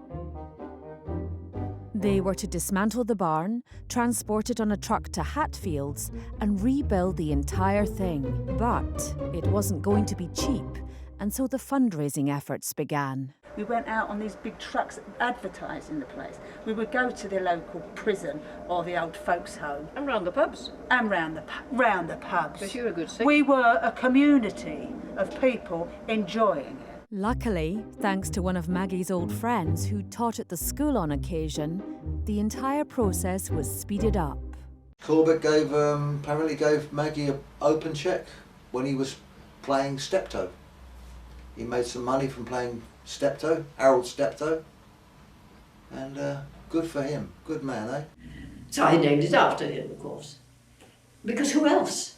[SPEAKER 5] They were to dismantle the barn, transport it on a truck to Hatfields and rebuild the entire thing. But it wasn't going to be cheap, and so the fundraising efforts began.
[SPEAKER 7] We went out on these big trucks advertising the place. We would go to the local prison or the old folks' home.
[SPEAKER 11] And round the pubs.
[SPEAKER 7] And round the pubs.
[SPEAKER 11] Because you're a good singer.
[SPEAKER 7] We were a community of people enjoying it.
[SPEAKER 5] Luckily, thanks to one of Maggie's old friends who taught at the school on occasion, the entire process was speeded up.
[SPEAKER 10] Corbett apparently gave Maggie an open cheque when he was playing Steptoe. He made some money from playing Steptoe, Harold Steptoe, and good for him, good man, eh?
[SPEAKER 11] So I named it after him, of course, because who else?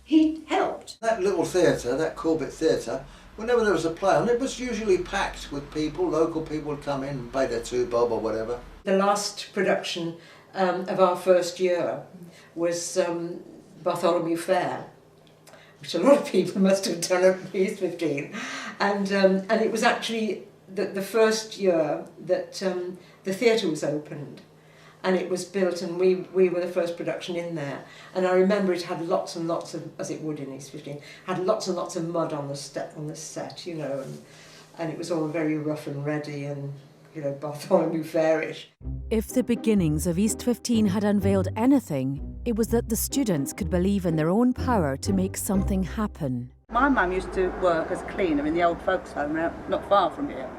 [SPEAKER 11] He helped.
[SPEAKER 10] That little theatre, that Corbett Theatre, whenever there was a play on, it was usually packed with people. Local people would come in and pay their 2 bob or whatever.
[SPEAKER 3] The last production of our first year was Bartholomew Fair, which a lot of people must have done at E15, and it was actually the first year that the theatre was opened, and it was built, and we were the first production in there. And I remember it had lots and lots of, as it would in E15, had lots and lots of mud on the set, you know, and it was all very rough and ready and, you know, Bartholomew Fairish.
[SPEAKER 5] If the beginnings of East 15 had unveiled anything, it was that the students could believe in their own power to make something happen.
[SPEAKER 7] My mum used to work as a cleaner in the old folks' home not far from here.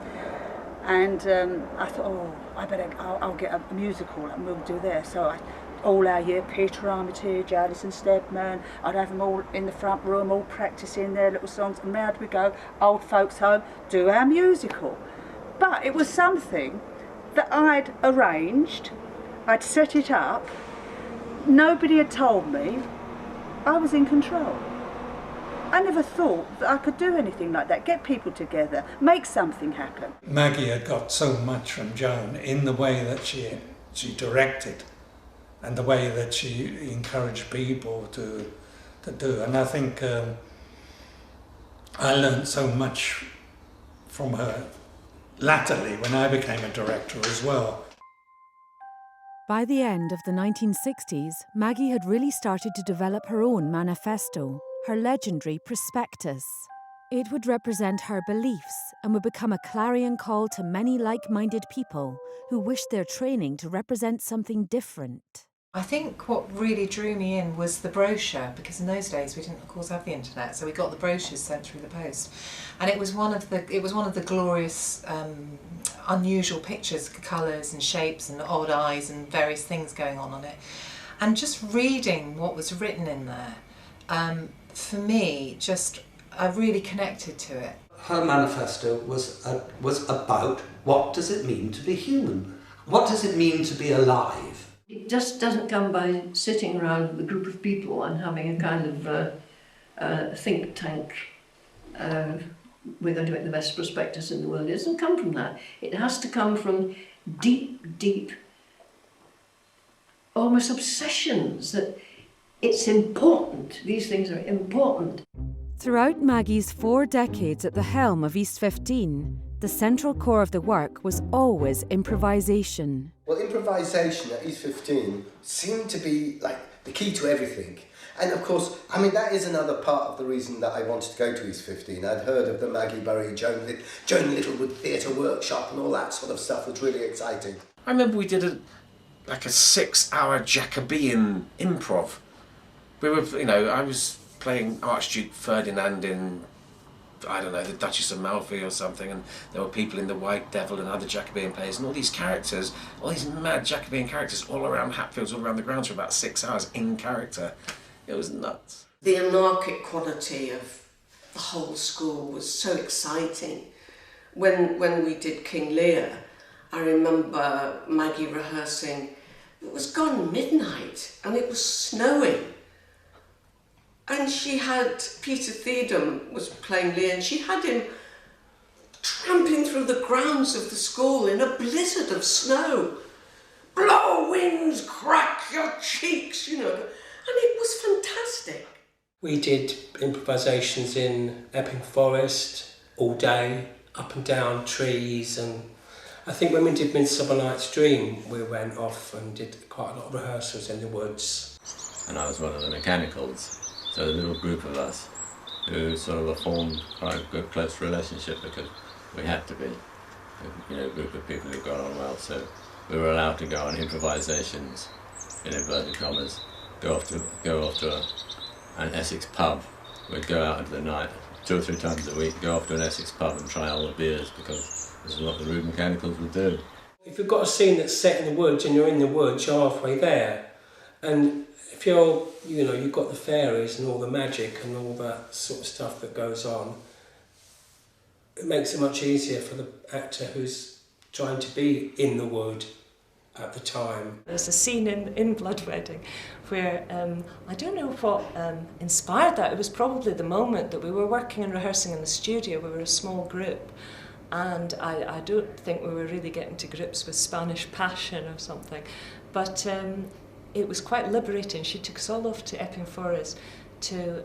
[SPEAKER 7] And I thought, I'll get a music hall and we'll do there. So all our year, Peter Armitage, Alison Steadman, I'd have them all in the front room, all practising their little songs. And round we go, old folks' home, do our musical. But it was something that I'd arranged, I'd set it up, nobody had told me, I was in control. I never thought that I could do anything like that, get people together, make something happen.
[SPEAKER 9] Maggie had got so much from Joan in the way that she directed and the way that she encouraged people to do. And I think I learned so much from her latterly when I became a director as well.
[SPEAKER 5] By the end of the 1960s, Maggie had really started to develop her own manifesto, her legendary prospectus. It would represent her beliefs and would become a clarion call to many like-minded people who wished their training to represent something different.
[SPEAKER 2] I think what really drew me in was the brochure, because in those days we didn't of course have the internet, so we got the brochures sent through the post, and it was one of the glorious unusual pictures, colours and shapes and odd eyes and various things going on it, and just reading what was written in there, for me, I really connected to it.
[SPEAKER 22] Her manifesto was about what does it mean to be human? What does it mean to be alive?
[SPEAKER 11] It just doesn't come by sitting around with a group of people and having a kind of think tank. We're going to make the best prospectus in the world. It doesn't come from that. It has to come from deep, deep, almost obsessions that it's important. These things are important.
[SPEAKER 5] Throughout Maggie's 4 decades at the helm of E15, the central core of the work was always improvisation.
[SPEAKER 23] Well, improvisation at E15 seemed to be like the key to everything. And of course, I mean, that is another part of the reason that I wanted to go to East 15. I'd heard of the Maggie Bury, Joan Littlewood theatre workshop and all that sort of stuff was really exciting.
[SPEAKER 24] I remember we did a 6-hour Jacobean improv. We were, I was playing Archduke Ferdinand in, I don't know, the Duchess of Malfi or something, and there were people in the White Devil and other Jacobean plays, and all these characters, all these mad Jacobean characters all around Hatfields, all around the grounds for about 6 hours in character. It was nuts.
[SPEAKER 4] The anarchic quality of the whole school was so exciting. When we did King Lear, I remember Maggie rehearsing. It was gone midnight and it was snowing. And she had, Peter Theodem was playing Lear, and she had him tramping through the grounds of the school in a blizzard of snow. Blow winds, crack your cheeks, and it was fantastic.
[SPEAKER 22] We did improvisations in Epping Forest all day, up and down trees, and I think when we did Midsummer Night's Dream, we went off and did quite a lot of rehearsals in the woods.
[SPEAKER 25] And I was one of the mechanicals. So a little group of us who sort of formed quite a good close relationship because we had to be, a group of people who got on well. So we were allowed to go on improvisations, in inverted commas, go off to an Essex pub. We'd go out into the night 2 or 3 times a week, go off to an Essex pub and try all the beers because this is what the rude mechanicals would do.
[SPEAKER 22] If you've got a scene that's set in the woods and you're in the woods, you're halfway there. And if you've got the fairies and all the magic and all that sort of stuff that goes on, it makes it much easier for the actor who's trying to be in the wood at the time.
[SPEAKER 26] There's a scene in Blood Wedding where I don't know what inspired that. It was probably the moment that we were working and rehearsing in the studio. We were a small group, and I don't think we were really getting to grips with Spanish passion or something, but it was quite liberating. She took us all off to Epping Forest to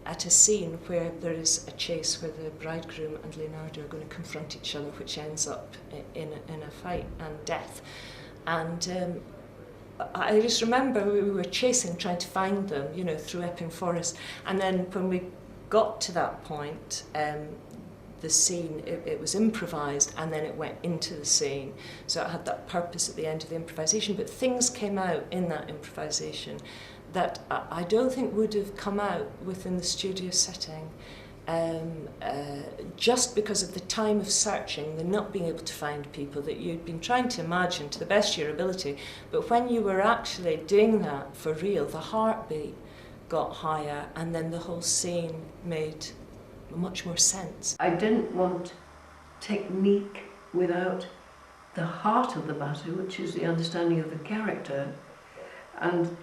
[SPEAKER 26] at a scene where there is a chase where the bridegroom and Leonardo are going to confront each other, which ends up in a fight and death. And I just remember we were chasing, trying to find them, through Epping Forest. And then when we got to that point, the scene, it was improvised, and then it went into the scene. So it had that purpose at the end of the improvisation, but things came out in that improvisation that I don't think would have come out within the studio setting, just because of the time of searching, the not being able to find people that you'd been trying to imagine to the best of your ability. But when you were actually doing that for real, the heartbeat got higher, and then the whole scene made much more sense.
[SPEAKER 11] I didn't want technique without the heart of the matter, which is the understanding of the character, and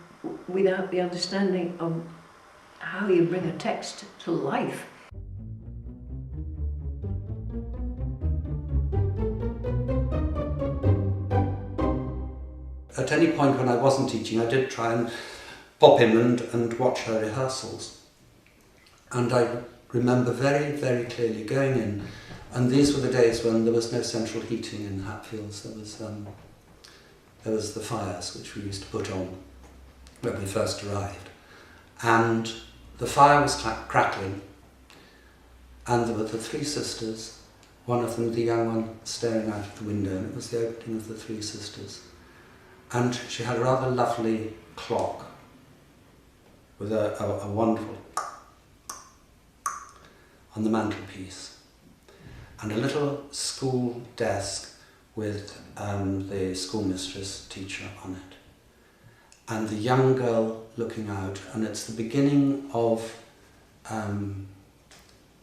[SPEAKER 11] without the understanding of how you bring a text to life.
[SPEAKER 22] At any point when I wasn't teaching, I did try and pop in and watch her rehearsals. And I remember very, very clearly going in, and these were the days when there was no central heating in Hatfields. There was the fires which we used to put on when we first arrived, and the fire was crackling, and there were the 3 sisters, one of them, the young one, staring out of the window, and it was the opening of the 3 sisters. And she had a rather lovely clock with a wonderful on the mantelpiece, and a little school desk with the schoolmistress teacher on it, and the young girl looking out, and it's the beginning of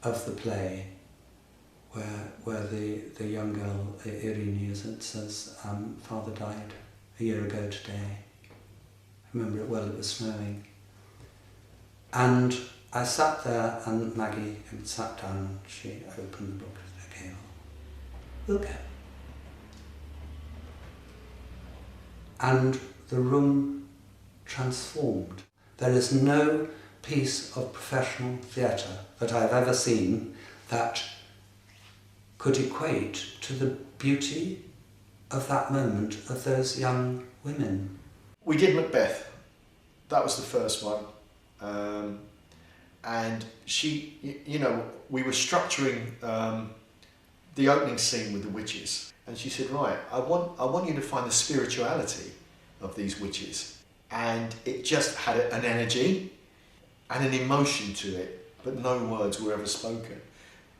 [SPEAKER 22] the play where the young girl, Irene, it says, Father died a year ago today. I remember it well, it was snowing. And I sat there, and Maggie had sat down, she opened the book, okay, we'll go. And the room transformed. There is no piece of professional theatre that I've ever seen that could equate to the beauty of that moment of those young women.
[SPEAKER 6] We did Macbeth. That was the first one. And she, you know, we were structuring the opening scene with the witches. And she said, right, I want you to find the spirituality of these witches. And it just had an energy and an emotion to it, but no words were ever spoken.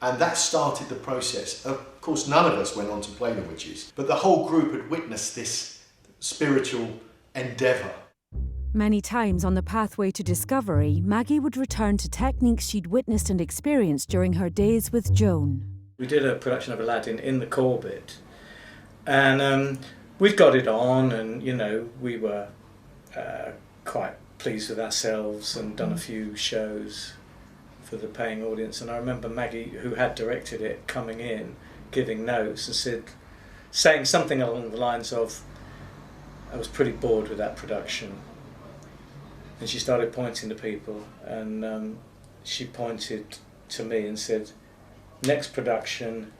[SPEAKER 6] And that started the process. Of course, none of us went on to play the witches, but the whole group had witnessed this spiritual endeavour.
[SPEAKER 5] Many times on the pathway to discovery, Maggie would return to techniques she'd witnessed and experienced during her days with Joan.
[SPEAKER 9] We did a production of Aladdin in the Corbett, and we'd got it on, and you know, we were quite pleased with ourselves and done a few shows for the paying audience. And I remember Maggie, who had directed it, coming in, giving notes, and saying something along the lines of, I was pretty bored with that production. And she started pointing to people, and she pointed to me and said, next production,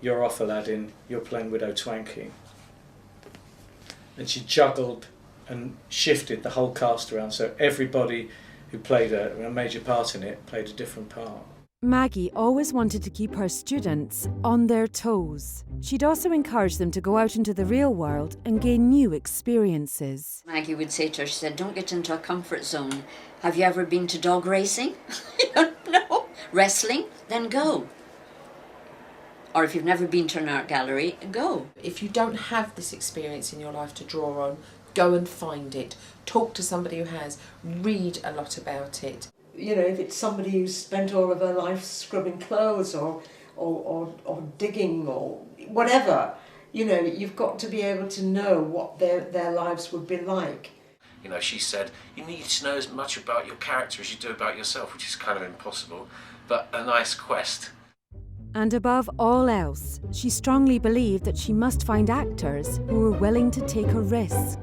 [SPEAKER 9] you're off Aladdin, you're playing Widow Twankey. And she juggled and shifted the whole cast around, so everybody who played a major part in it played a different part.
[SPEAKER 5] Maggie always wanted to keep her students on their toes. She'd also encourage them to go out into the real world and gain new experiences.
[SPEAKER 8] Maggie would say to her, she said, don't get into a comfort zone. Have you ever been to dog racing? No. Wrestling? Then go. Or if you've never been to an art gallery, go.
[SPEAKER 2] If you don't have this experience in your life to draw on, go and find it. Talk to somebody who has. Read a lot about it.
[SPEAKER 3] You know, if it's somebody who's spent all of their life scrubbing clothes or digging or whatever, you know, you've got to be able to know what their lives would be like.
[SPEAKER 24] You know, she said, you need to know as much about your character as you do about yourself, which is kind of impossible, but a nice quest.
[SPEAKER 5] And above all else, she strongly believed that she must find actors who were willing to take a risk.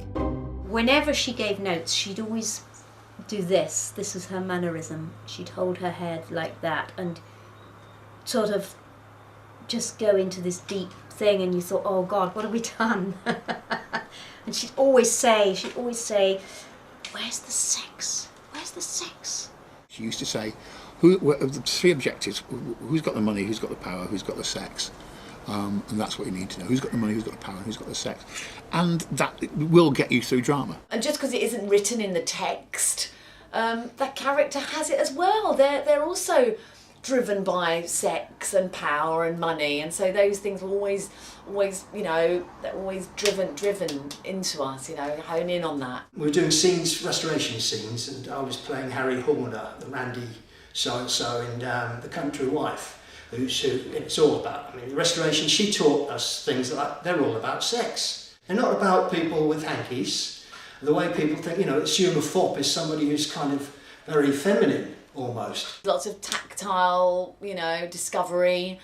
[SPEAKER 13] Whenever she gave notes, she'd always do this. This was her mannerism. She'd hold her head like that and sort of just go into this deep thing, and you thought, oh God, what have we done? And she'd always say, where's the sex? Where's the sex?
[SPEAKER 12] She used to say, of the three objectives, who's got the money, who's got the power, who's got the sex? And that's what you need to know. Who's got the money, who's got the power, who's got the sex? And that will get you through drama.
[SPEAKER 15] And just because it isn't written in the text, that character has it as well. They're also driven by sex and power and money, and so those things will always, you know, they're always driven into us, you know, hone in on that.
[SPEAKER 17] We were doing scenes, restoration scenes, and I was playing Harry Horner, the Randy so-and-so in The Country Wife, who it's all about. I mean, restoration, she taught us things like they're all about sex. They're not about people with hankies. The way people think, you know, assume a fop is somebody who's kind of very feminine, almost.
[SPEAKER 15] Lots of tactile, you know, discovery.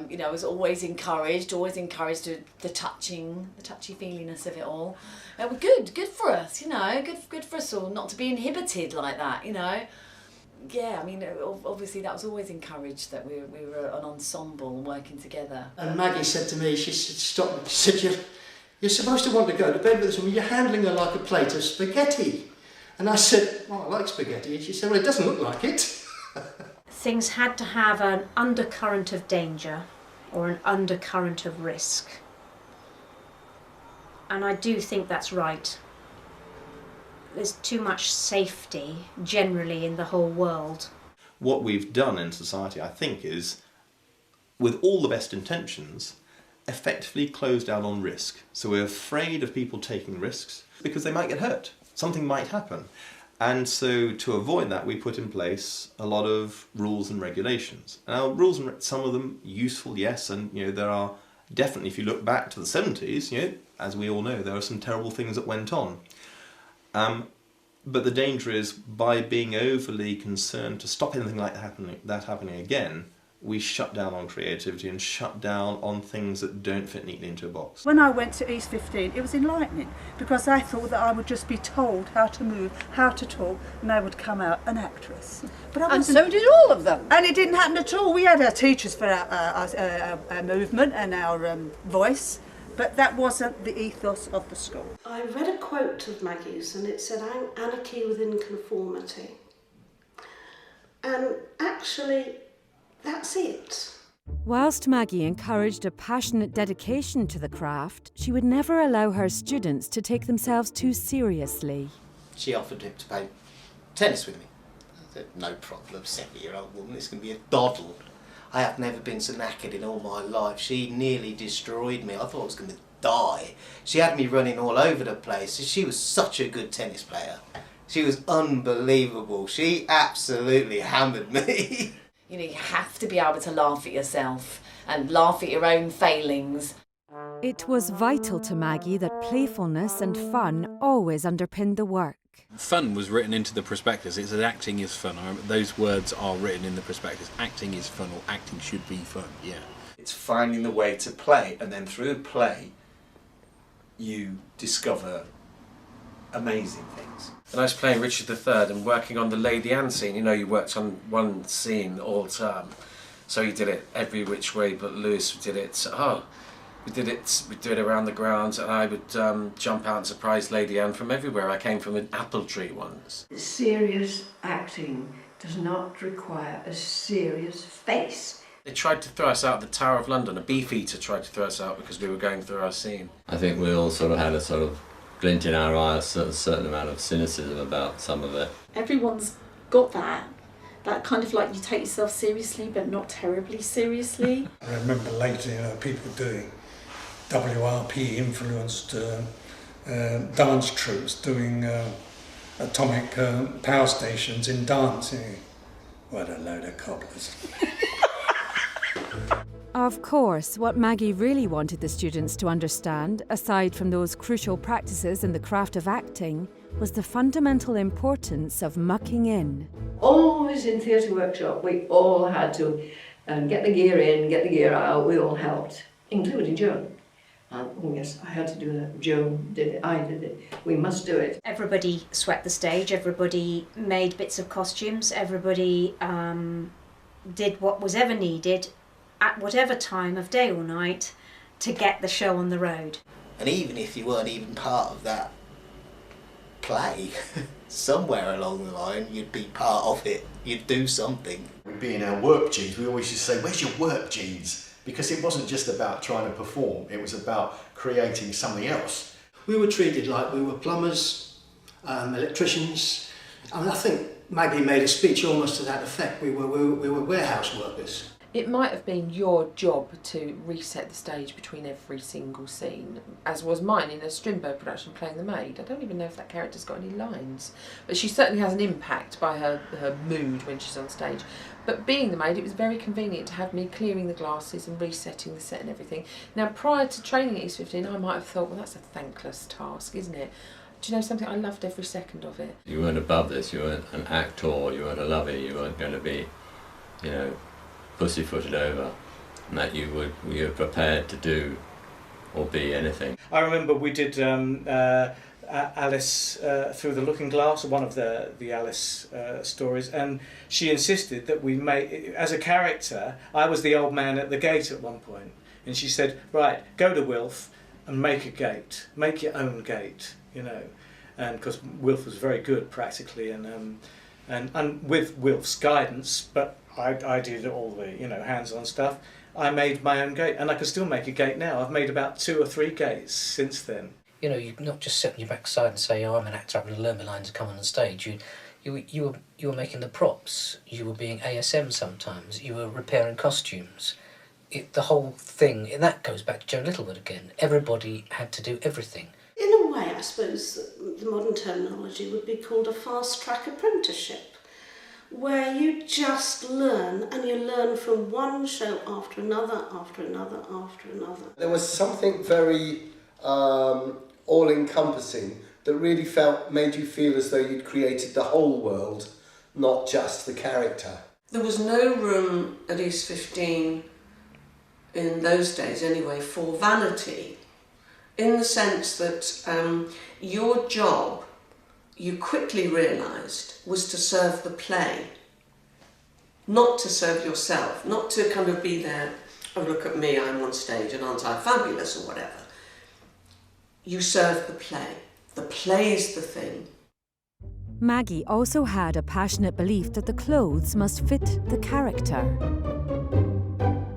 [SPEAKER 15] You know, was always encouraged the touchy-feeliness of it all. It was good for us, you know, good for us all not to be inhibited like that, you know. Yeah, I mean, obviously that was always encouraged, that we were an ensemble working together.
[SPEAKER 17] And Maggie said to me, she said, stop me, she said, you're supposed to want to go to bed with this woman, you're handling her like a plate of spaghetti. And I said, well, I like spaghetti. And she said, well, it doesn't look like it.
[SPEAKER 13] Things had to have an undercurrent of danger or an undercurrent of risk. And I do think that's right. There's too much safety generally in the whole world.
[SPEAKER 1] What we've done in society, I think, is, with all the best intentions, effectively closed down on risk. So we're afraid of people taking risks because they might get hurt. Something might happen. And so to avoid that, we put in place a lot of rules and regulations. Now, rules and some of them useful, yes, and there are definitely, if you look back to the 70s, as we all know, there are some terrible things that went on. But the danger is, by being overly concerned to stop anything like that happening again, we shut down on creativity and shut down on things that don't fit neatly into a box.
[SPEAKER 7] When I went to E15, it was enlightening, because I thought that I would just be told how to move, how to talk, and I would come out an actress. But
[SPEAKER 11] And so did all of them.
[SPEAKER 7] And it didn't happen at all. We had our teachers for our movement and our voice, but that wasn't the ethos of the school.
[SPEAKER 14] I read a quote of Maggie's and it said, "Anarchy within conformity." And actually, that's it.
[SPEAKER 5] Whilst Maggie encouraged a passionate dedication to the craft, she would never allow her students to take themselves too seriously.
[SPEAKER 16] She offered him to play tennis with me. I said, no problem, 70-year-old woman, this can be a doddle. I have never been so knackered in all my life. She nearly destroyed me. I thought I was going to die. She had me running all over the place. She was such a good tennis player. She was unbelievable. She absolutely hammered me.
[SPEAKER 15] You have to be able to laugh at yourself and laugh at your own failings.
[SPEAKER 5] It was vital to Maggie that playfulness and fun always underpinned the work.
[SPEAKER 18] Fun was written into the prospectus. It said acting is fun. Those words are written in the prospectus. Acting is fun, or acting should be fun, yeah.
[SPEAKER 24] It's finding the way to play, and then through play you discover amazing things. And I was playing Richard III and working on the Lady Anne scene. You worked on one scene all term, so you did it every which way but Lewis did it. We'd do it around the grounds, and I would jump out and surprise Lady Anne from everywhere. I came from an apple tree once.
[SPEAKER 11] Serious acting does not require a serious face.
[SPEAKER 24] They tried to throw us out of the Tower of London. A beefeater tried to throw us out because we were going through our scene.
[SPEAKER 25] I think we all sort of had a sort of glint in our eyes, a certain amount of cynicism about some of it.
[SPEAKER 19] Everyone's got that kind of like you take yourself seriously but not terribly seriously.
[SPEAKER 21] I remember later, people doing WRP influenced dance troupes doing atomic power stations in dancing. What a load of cobblers.
[SPEAKER 5] Of course, what Maggie really wanted the students to understand, aside from those crucial practices in the craft of acting, was the fundamental importance of mucking in.
[SPEAKER 11] Always in theatre workshop, we all had to get the gear in, get the gear out. We all helped, including Joan. Oh yes, I had to do that. Joan did it, I did it. We must do it.
[SPEAKER 13] Everybody swept the stage, everybody made bits of costumes, everybody did what was ever needed at whatever time of day or night to get the show on the road.
[SPEAKER 16] And even if you weren't even part of that play, somewhere along the line you'd be part of it, you'd do something.
[SPEAKER 6] We'd be in our work jeans. We always used to say, where's your work jeans? Because it wasn't just about trying to perform, it was about creating something else.
[SPEAKER 17] We were treated like we were plumbers, electricians, and I think Maggie made a speech almost to that effect. We were warehouse workers.
[SPEAKER 27] It might have been your job to reset the stage between every single scene, as was mine in a Strindberg production playing the maid. I don't even know if that character's got any lines, but she certainly has an impact by her mood when she's on stage. But being the maid, it was very convenient to have me clearing the glasses and resetting the set and everything. Now, prior to training at E15, I might have thought, well, that's a thankless task, isn't it? Do you know something? I loved every second of it.
[SPEAKER 25] You weren't above this, you weren't an actor, you weren't a lover, you weren't going to be, pussyfooted over, and that you were prepared to do or be anything.
[SPEAKER 9] I remember we did Alice Through the Looking Glass, one of the Alice stories, and she insisted that we make, as a character, I was the old man at the gate at one point, and she said, right, go to Wilf and make a gate, make your own gate, and because Wilf was very good practically, and with Wilf's guidance, but I did all the hands-on stuff. I made my own gate, and I can still make a gate now. I've made about 2 or 3 gates since then.
[SPEAKER 4] You know, you not just sit on your backside and say, "Oh, I'm an actor. I'm going to learn my lines and come on the stage." You were making the props. You were being ASM sometimes. You were repairing costumes. The whole thing, and that goes back to Joan Littlewood again. Everybody had to do everything.
[SPEAKER 14] In a way, I suppose the modern terminology would be called a fast-track apprenticeship, where you just learn, and you learn from one show after another, after another, after another.
[SPEAKER 8] There was something very all-encompassing that really made you feel as though you'd created the whole world, not just the character.
[SPEAKER 11] There was no room at E15, in those days anyway, for vanity, in the sense that your job, you quickly realised, was to serve the play, not to serve yourself, not to kind of be there, oh look at me, I'm on stage and aren't I fabulous or whatever. You serve the play. The play's the thing.
[SPEAKER 5] Maggie also had a passionate belief that the clothes must fit the character.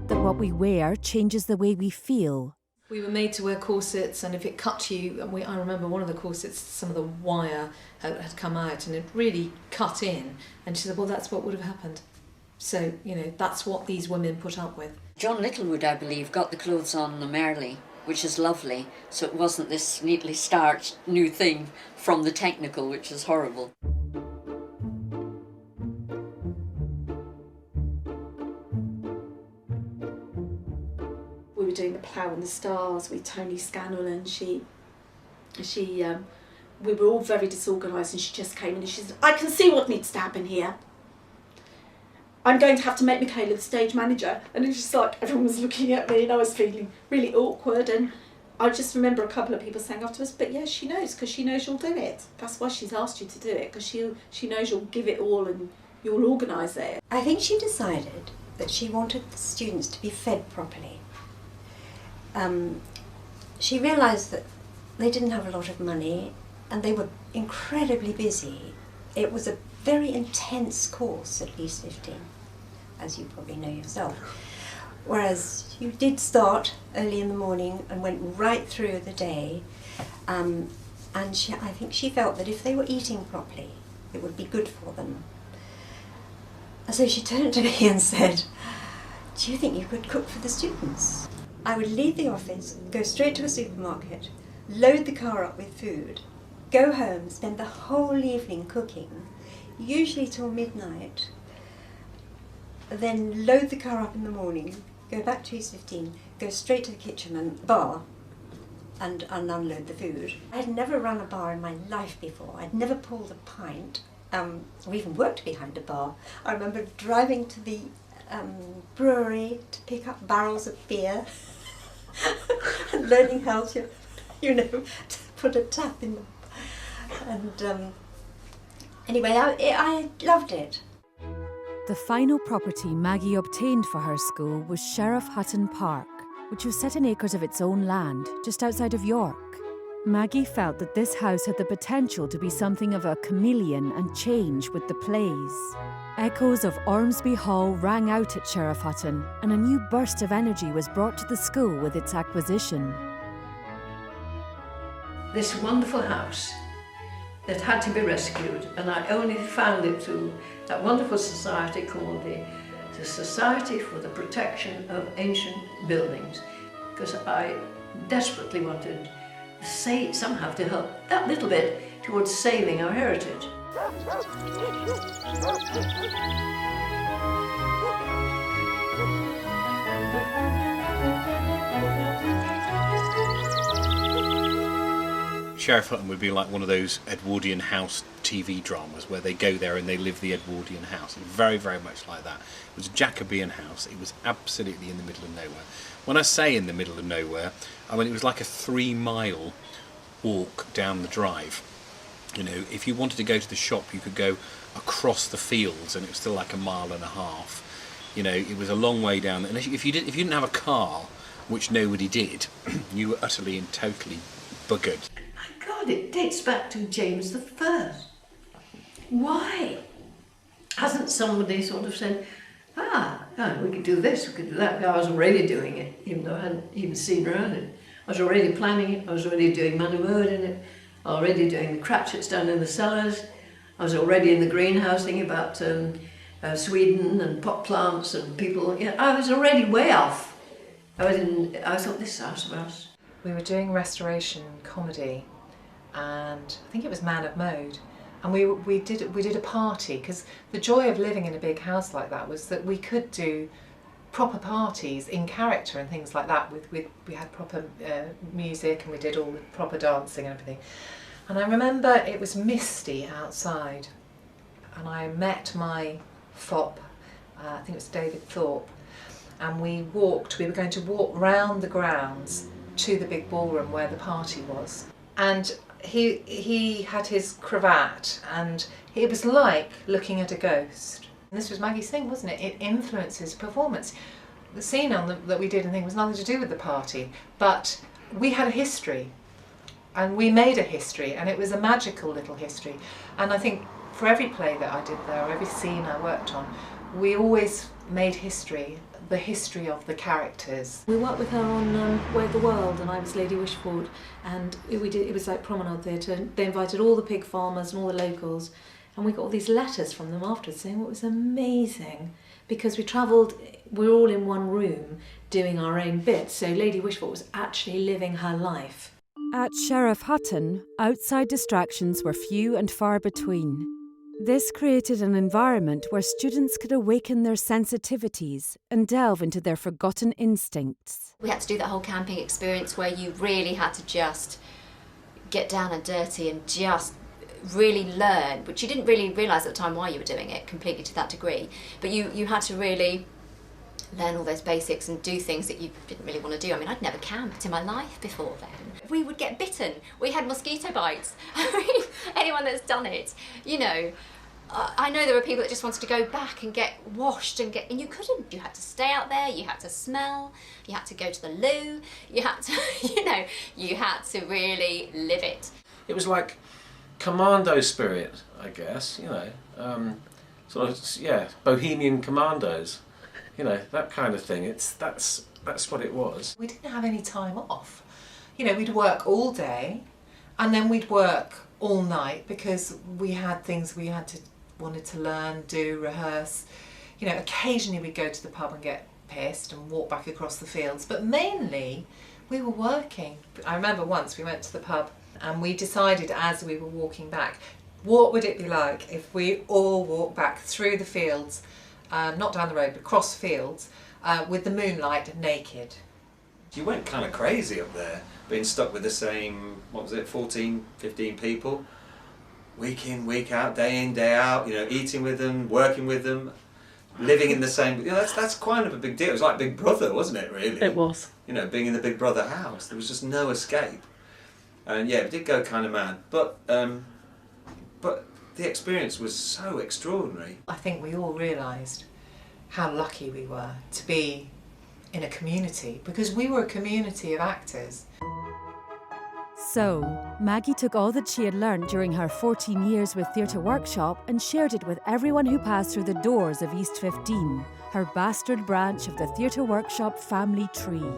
[SPEAKER 5] That what we wear changes the way we feel.
[SPEAKER 2] We were made to wear corsets, and if it cut you, and I remember one of the corsets, some of the wire had come out and it really cut in, and she said, well, that's what would have happened. So, you know, that's what these women put up with.
[SPEAKER 10] Joan Littlewood, I believe, got the clothes on them early, which is lovely, so it wasn't this neatly starched new thing from the technical, which is horrible.
[SPEAKER 19] We were doing The Plough and the Stars with Tony Scannell, and we were all very disorganised, and she just came in and she said, I can see what needs to happen here. I'm going to have to make Michaela the stage manager. And it was just like, everyone was looking at me and I was feeling really awkward. And I just remember a couple of people saying afterwards, but yeah, she knows, because she knows you'll do it. That's why she's asked you to do it, because she knows you'll give it all and you'll organise it.
[SPEAKER 20] I think she decided that she wanted the students to be fed properly. She realised that they didn't have a lot of money and they were incredibly busy. It was a very intense course at E15, as you probably know yourself. Whereas you did start early in the morning and went right through the day, and I think she felt that if they were eating properly, it would be good for them. So she turned to me and said, do you think you could cook for the students? I would leave the office, go straight to a supermarket, load the car up with food, go home, spend the whole evening cooking, usually till midnight, then load the car up in the morning, go back to E15, go straight to the kitchen and bar and unload the food. I had never run a bar in my life before. I'd never pulled a pint or even worked behind a bar. I remember driving to the brewery to pick up barrels of beer and learning how to, to put a tap in them. And anyway, I loved it.
[SPEAKER 5] The final property Maggie obtained for her school was Sheriff Hutton Park, which was set in acres of its own land, just outside of York. Maggie felt that this house had the potential to be something of a chameleon and change with the plays. Echoes of Ormsby Hall rang out at Sheriff Hutton, and a new burst of energy was brought to the school with its acquisition.
[SPEAKER 11] This wonderful house that had to be rescued, and I only found it through that wonderful society called the Society for the Protection of Ancient Buildings, because I desperately wanted to somehow to help that little bit towards saving our heritage.
[SPEAKER 18] Sheriff Hutton would be like one of those Edwardian house TV dramas where they go there and they live the Edwardian house. Very, very much like that. It was a Jacobean house. It was absolutely in the middle of nowhere. When I say in the middle of nowhere, I mean it was like a 3-mile walk down the drive. You know, if you wanted to go to the shop, you could go across the fields and it was still like 1.5 miles. You know, it was a long way down. And if you didn't have a car, which nobody did, you were utterly and totally buggered.
[SPEAKER 11] God, it dates back to James I. Why hasn't somebody sort of said, we could do this, we could do that? I wasn't really doing it, even though I hadn't even seen her earlier. I was already planning it, I was already doing Manor Mode in it, already doing the Cratchits down in the cellars, I was already in the greenhouse thinking about Sweden and pot plants and people. You know, I was already way off. I thought, this is out of us.
[SPEAKER 2] We were doing restoration comedy, and I think it was Man of Mode, and we did a party, because the joy of living in a big house like that was that we could do proper parties in character and things like that. We had proper music, and we did all the proper dancing and everything. And I remember it was misty outside, and I met my fop, I think it was David Thorpe, and we were going to walk round the grounds to the big ballroom where the party was. And he had his cravat, and it was like looking at a ghost. And this was Maggie's thing, wasn't it? It influences performance. The scene that we did and thing was nothing to do with the party, but we had a history, and we made a history, and it was a magical little history. And I think for every play that I did there, or every scene I worked on, we always made history, the history of the characters.
[SPEAKER 1] We worked with her on Way of the World, and I was Lady Wishford, and it was like Promenade Theatre. They invited all the pig farmers and all the locals, and we got all these letters from them afterwards saying it was amazing, because we were all in one room doing our own bits, so Lady Wishford was actually living her life.
[SPEAKER 5] At Sheriff Hutton, outside distractions were few and far between. This created an environment where students could awaken their sensitivities and delve into their forgotten instincts.
[SPEAKER 3] We had to do that whole camping experience where you really had to just get down and dirty and just really learn, which you didn't really realise at the time why you were doing it completely to that degree, but you had to really learn all those basics and do things that you didn't really want to do. I mean, I'd never camped in my life before then. We would get bitten. We had mosquito bites. I mean, anyone that's done it, you know, I know there were people that just wanted to go back and get washed and you couldn't. You had to stay out there, you had to smell, you had to go to the loo, you had to, you know, you had to really live it.
[SPEAKER 24] It was like commando spirit, I guess, you know, sort of, yeah, bohemian commandos. You know, that kind of thing. That's what it was.
[SPEAKER 2] We didn't have any time off. You know, we'd work all day, and then we'd work all night, because we had things we wanted to learn, do, rehearse. You know, occasionally we'd go to the pub and get pissed and walk back across the fields, but mainly we were working. I remember once we went to the pub and we decided as we were walking back, what would it be like if we all walked back through the fields, not down the road, but across fields, with the moonlight, naked.
[SPEAKER 7] You went kind of crazy up there, being stuck with the same, 14, 15 people, week in, week out, day in, day out, you know, eating with them, working with them, living in the same, you know, that's kind of a big deal. It was like Big Brother, wasn't it, really?
[SPEAKER 27] It was.
[SPEAKER 7] You know, being in the Big Brother house, there was just no escape. And yeah, it did go kind of mad, but the experience was so extraordinary.
[SPEAKER 2] I think we all realised how lucky we were to be in a community, because we were a community of actors.
[SPEAKER 5] So, Maggie took all that she had learned during her 14 years with Theatre Workshop and shared it with everyone who passed through the doors of E15, her bastard branch of the Theatre Workshop family tree.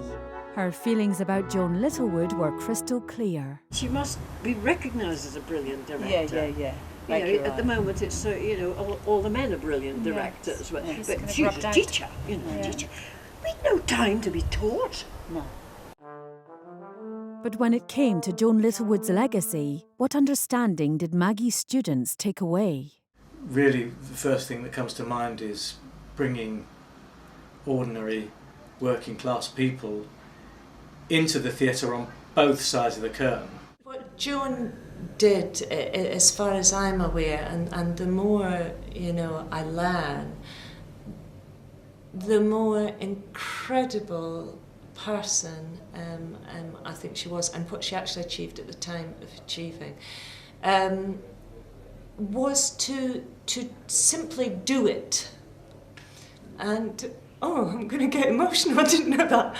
[SPEAKER 5] Her feelings about Joan Littlewood were crystal clear.
[SPEAKER 12] She must be recognised as a brilliant director.
[SPEAKER 22] Yeah.
[SPEAKER 12] You know, at the moment, it's you know, all the men are brilliant directors, but she was a teacher. You know, teacher. We'd no time to be taught.
[SPEAKER 22] No.
[SPEAKER 5] But when it came to Joan Littlewood's legacy, what understanding did Maggie's students take away?
[SPEAKER 9] Really, the first thing that comes to mind is bringing ordinary working class people into the theatre on both sides of the curtain.
[SPEAKER 22] What Joan did, as far as I'm aware, and the more, you know, I learn, the more incredible person I think she was, and what she actually achieved at the time of achieving, was to simply do it. And, oh, I'm going to get emotional, I didn't know that.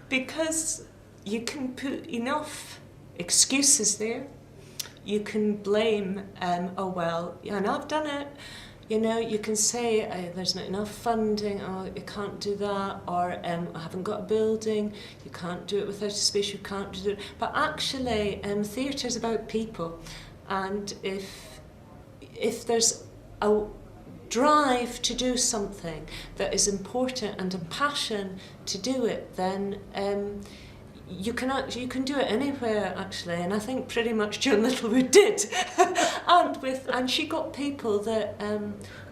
[SPEAKER 22] Because you can put enough excuses there. You can blame, oh well, and I've done it, You know, you can say there's not enough funding, or you can't do that, or I haven't got a building, you can't do it without a space, you can't do it. But actually, theatre's about people, and if there's a drive to do something that is important and a passion to do it, then you can do it anywhere, actually, and I think pretty much Joan Littlewood did. and she got people that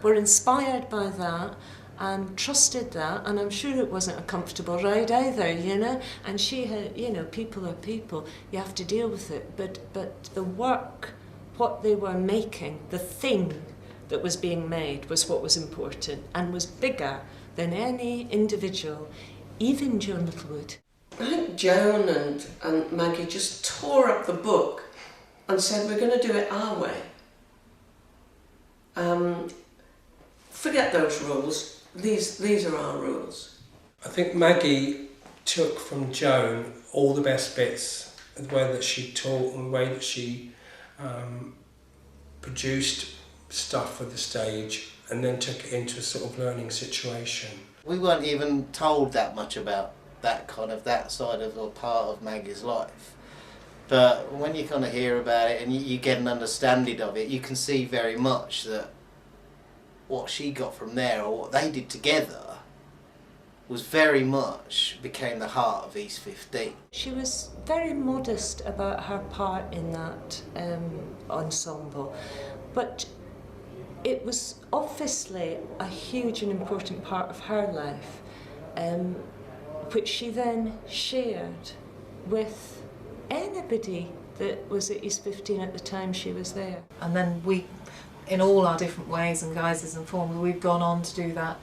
[SPEAKER 22] were inspired by that and trusted that, and I'm sure it wasn't a comfortable ride either, you know. And she had, you know, people are people, you have to deal with it. But the work, what they were making, the thing that was being made was what was important and was bigger than any individual, even Joan Littlewood.
[SPEAKER 11] I think Joan and Maggie just tore up the book and said, we're going to do it our way. Forget those rules. These are our rules.
[SPEAKER 6] I think Maggie took from Joan all the best bits, the way that she taught and the way that she produced stuff for the stage, and then took it into a sort of learning situation.
[SPEAKER 13] We weren't even told that much about that side of or part of Maggie's life. But when you kind of hear about it and you get an understanding of it, you can see very much that what she got from there, or what they did together, was very much became the heart of E15.
[SPEAKER 22] She was very modest about her part in that ensemble, but it was obviously a huge and important part of her life, which she then shared with anybody that was at E15 at the time she was there.
[SPEAKER 2] And then we, in all our different ways and guises and forms, we've gone on to do that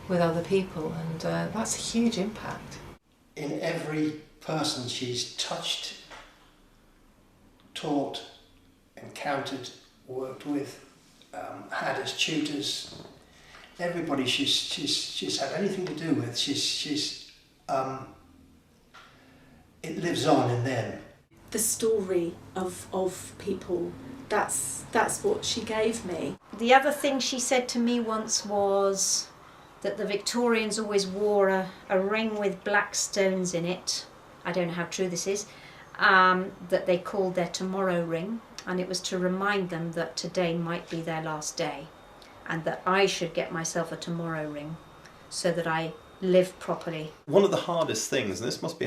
[SPEAKER 2] with other people, and that's a huge impact.
[SPEAKER 17] In every person she's touched, taught, encountered, worked with, had as tutors, everybody she's had anything to do with, it lives on in them.
[SPEAKER 19] The story of people, that's what she gave me.
[SPEAKER 15] The other thing she said to me once was that the Victorians always wore a ring with black stones in it. I don't know how true this is. That they called their tomorrow ring, and it was to remind them that today might be their last day, and that I should get myself a tomorrow ring so that I live properly.
[SPEAKER 16] One of the hardest things, and this must have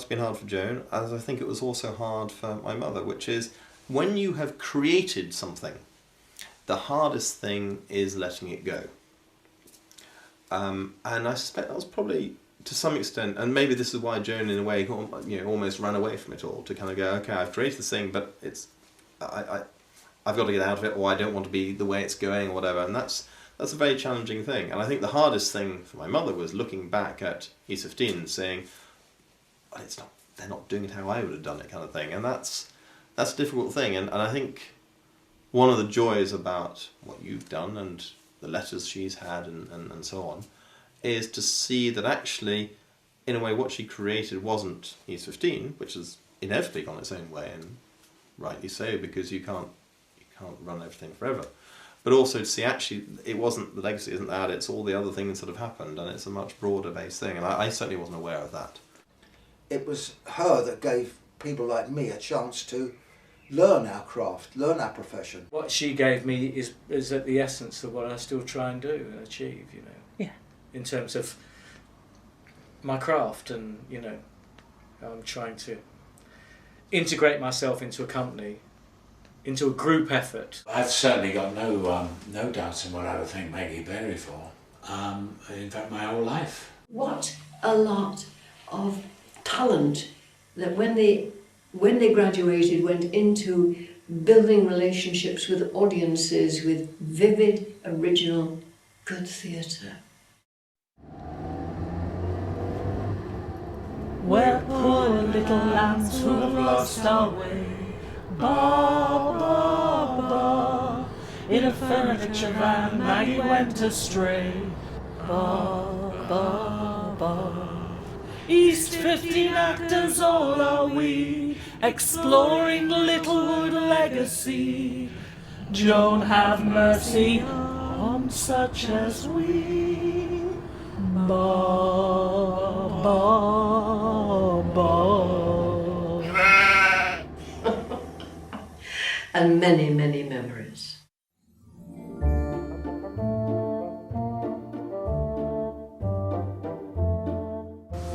[SPEAKER 16] been hard for Joan, as I think it was also hard for my mother, which is when you have created something, the hardest thing is letting it go. And I suspect that was probably to some extent, and maybe this is why Joan in a way, you know, almost ran away from it all, to kind of go, okay, I've created this thing, but I've got to get out of it, or I don't want to be the way it's going, or whatever. And that's a very challenging thing. And I think the hardest thing for my mother was looking back at E15 and saying, well, they're not doing it how I would have done it, kind of thing. And that's a difficult thing. And I think one of the joys about what you've done and the letters she's had and so on is to see that actually, in a way, what she created wasn't E15, which has inevitably gone its own way, and rightly so, because you can't run everything forever. But also to see actually it wasn't, the legacy isn't that, it's all the other things that have happened, and it's a much broader based thing, and I certainly wasn't aware of that.
[SPEAKER 21] It was her that gave people like me a chance to learn our craft, learn our profession.
[SPEAKER 9] What she gave me is at the essence of what I still try and do and achieve, you know.
[SPEAKER 22] Yeah.
[SPEAKER 9] In terms of my craft, and, you know, I'm trying to integrate myself into a company, into a group effort.
[SPEAKER 23] I've certainly got no doubts in what I would thank Maggie Bury for. In fact, my whole life.
[SPEAKER 11] What a lot of talent that when they graduated went into building relationships with audiences with vivid, original, good theatre.
[SPEAKER 26] We're poor little lambs who have lost our way. Ba, ba, ba. In a furniture van, Maggie went astray. Ba, ba, ba. East 15 actors all are we, exploring Littlewood legacy. Joan have mercy on bound such as we. Ba, ba, ba.
[SPEAKER 11] And many, many memories.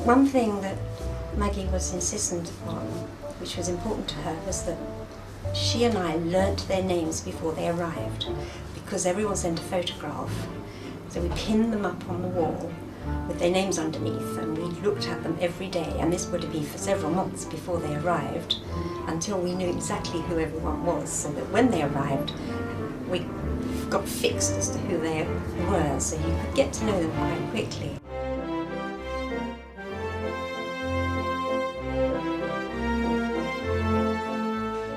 [SPEAKER 15] One thing that Maggie was insistent on, which was important to her, was that she and I learnt their names before they arrived, because everyone sent a photograph. So we pinned them up on the wall with their names underneath, and we looked at them every day, and this would be for several months before they arrived, until we knew exactly who everyone was, so that when they arrived, we got fixed as to who they were, so you could get to know them quite quickly.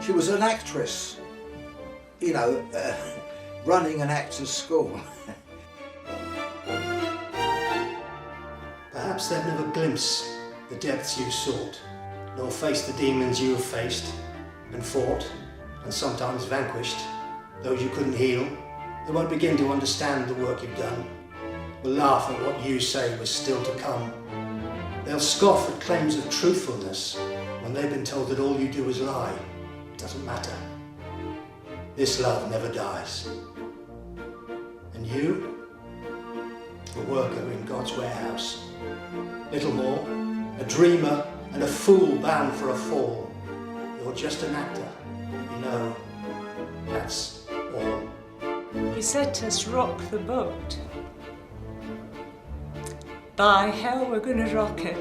[SPEAKER 21] She was an actress, you know, running an actor's school.
[SPEAKER 17] Perhaps they've never glimpsed the depths you sought, nor faced the demons you have faced, and fought, and sometimes vanquished, those you couldn't heal. They won't begin to understand the work you've done, will laugh at what you say was still to come. They'll scoff at claims of truthfulness when they've been told that all you do is lie. It doesn't matter. This love never dies. And you, a worker in God's warehouse, little more, a dreamer and a fool bound for a fall. You're just an actor, you know, that's all.
[SPEAKER 22] He said to us, rock the boat. By hell, we're going to rock it.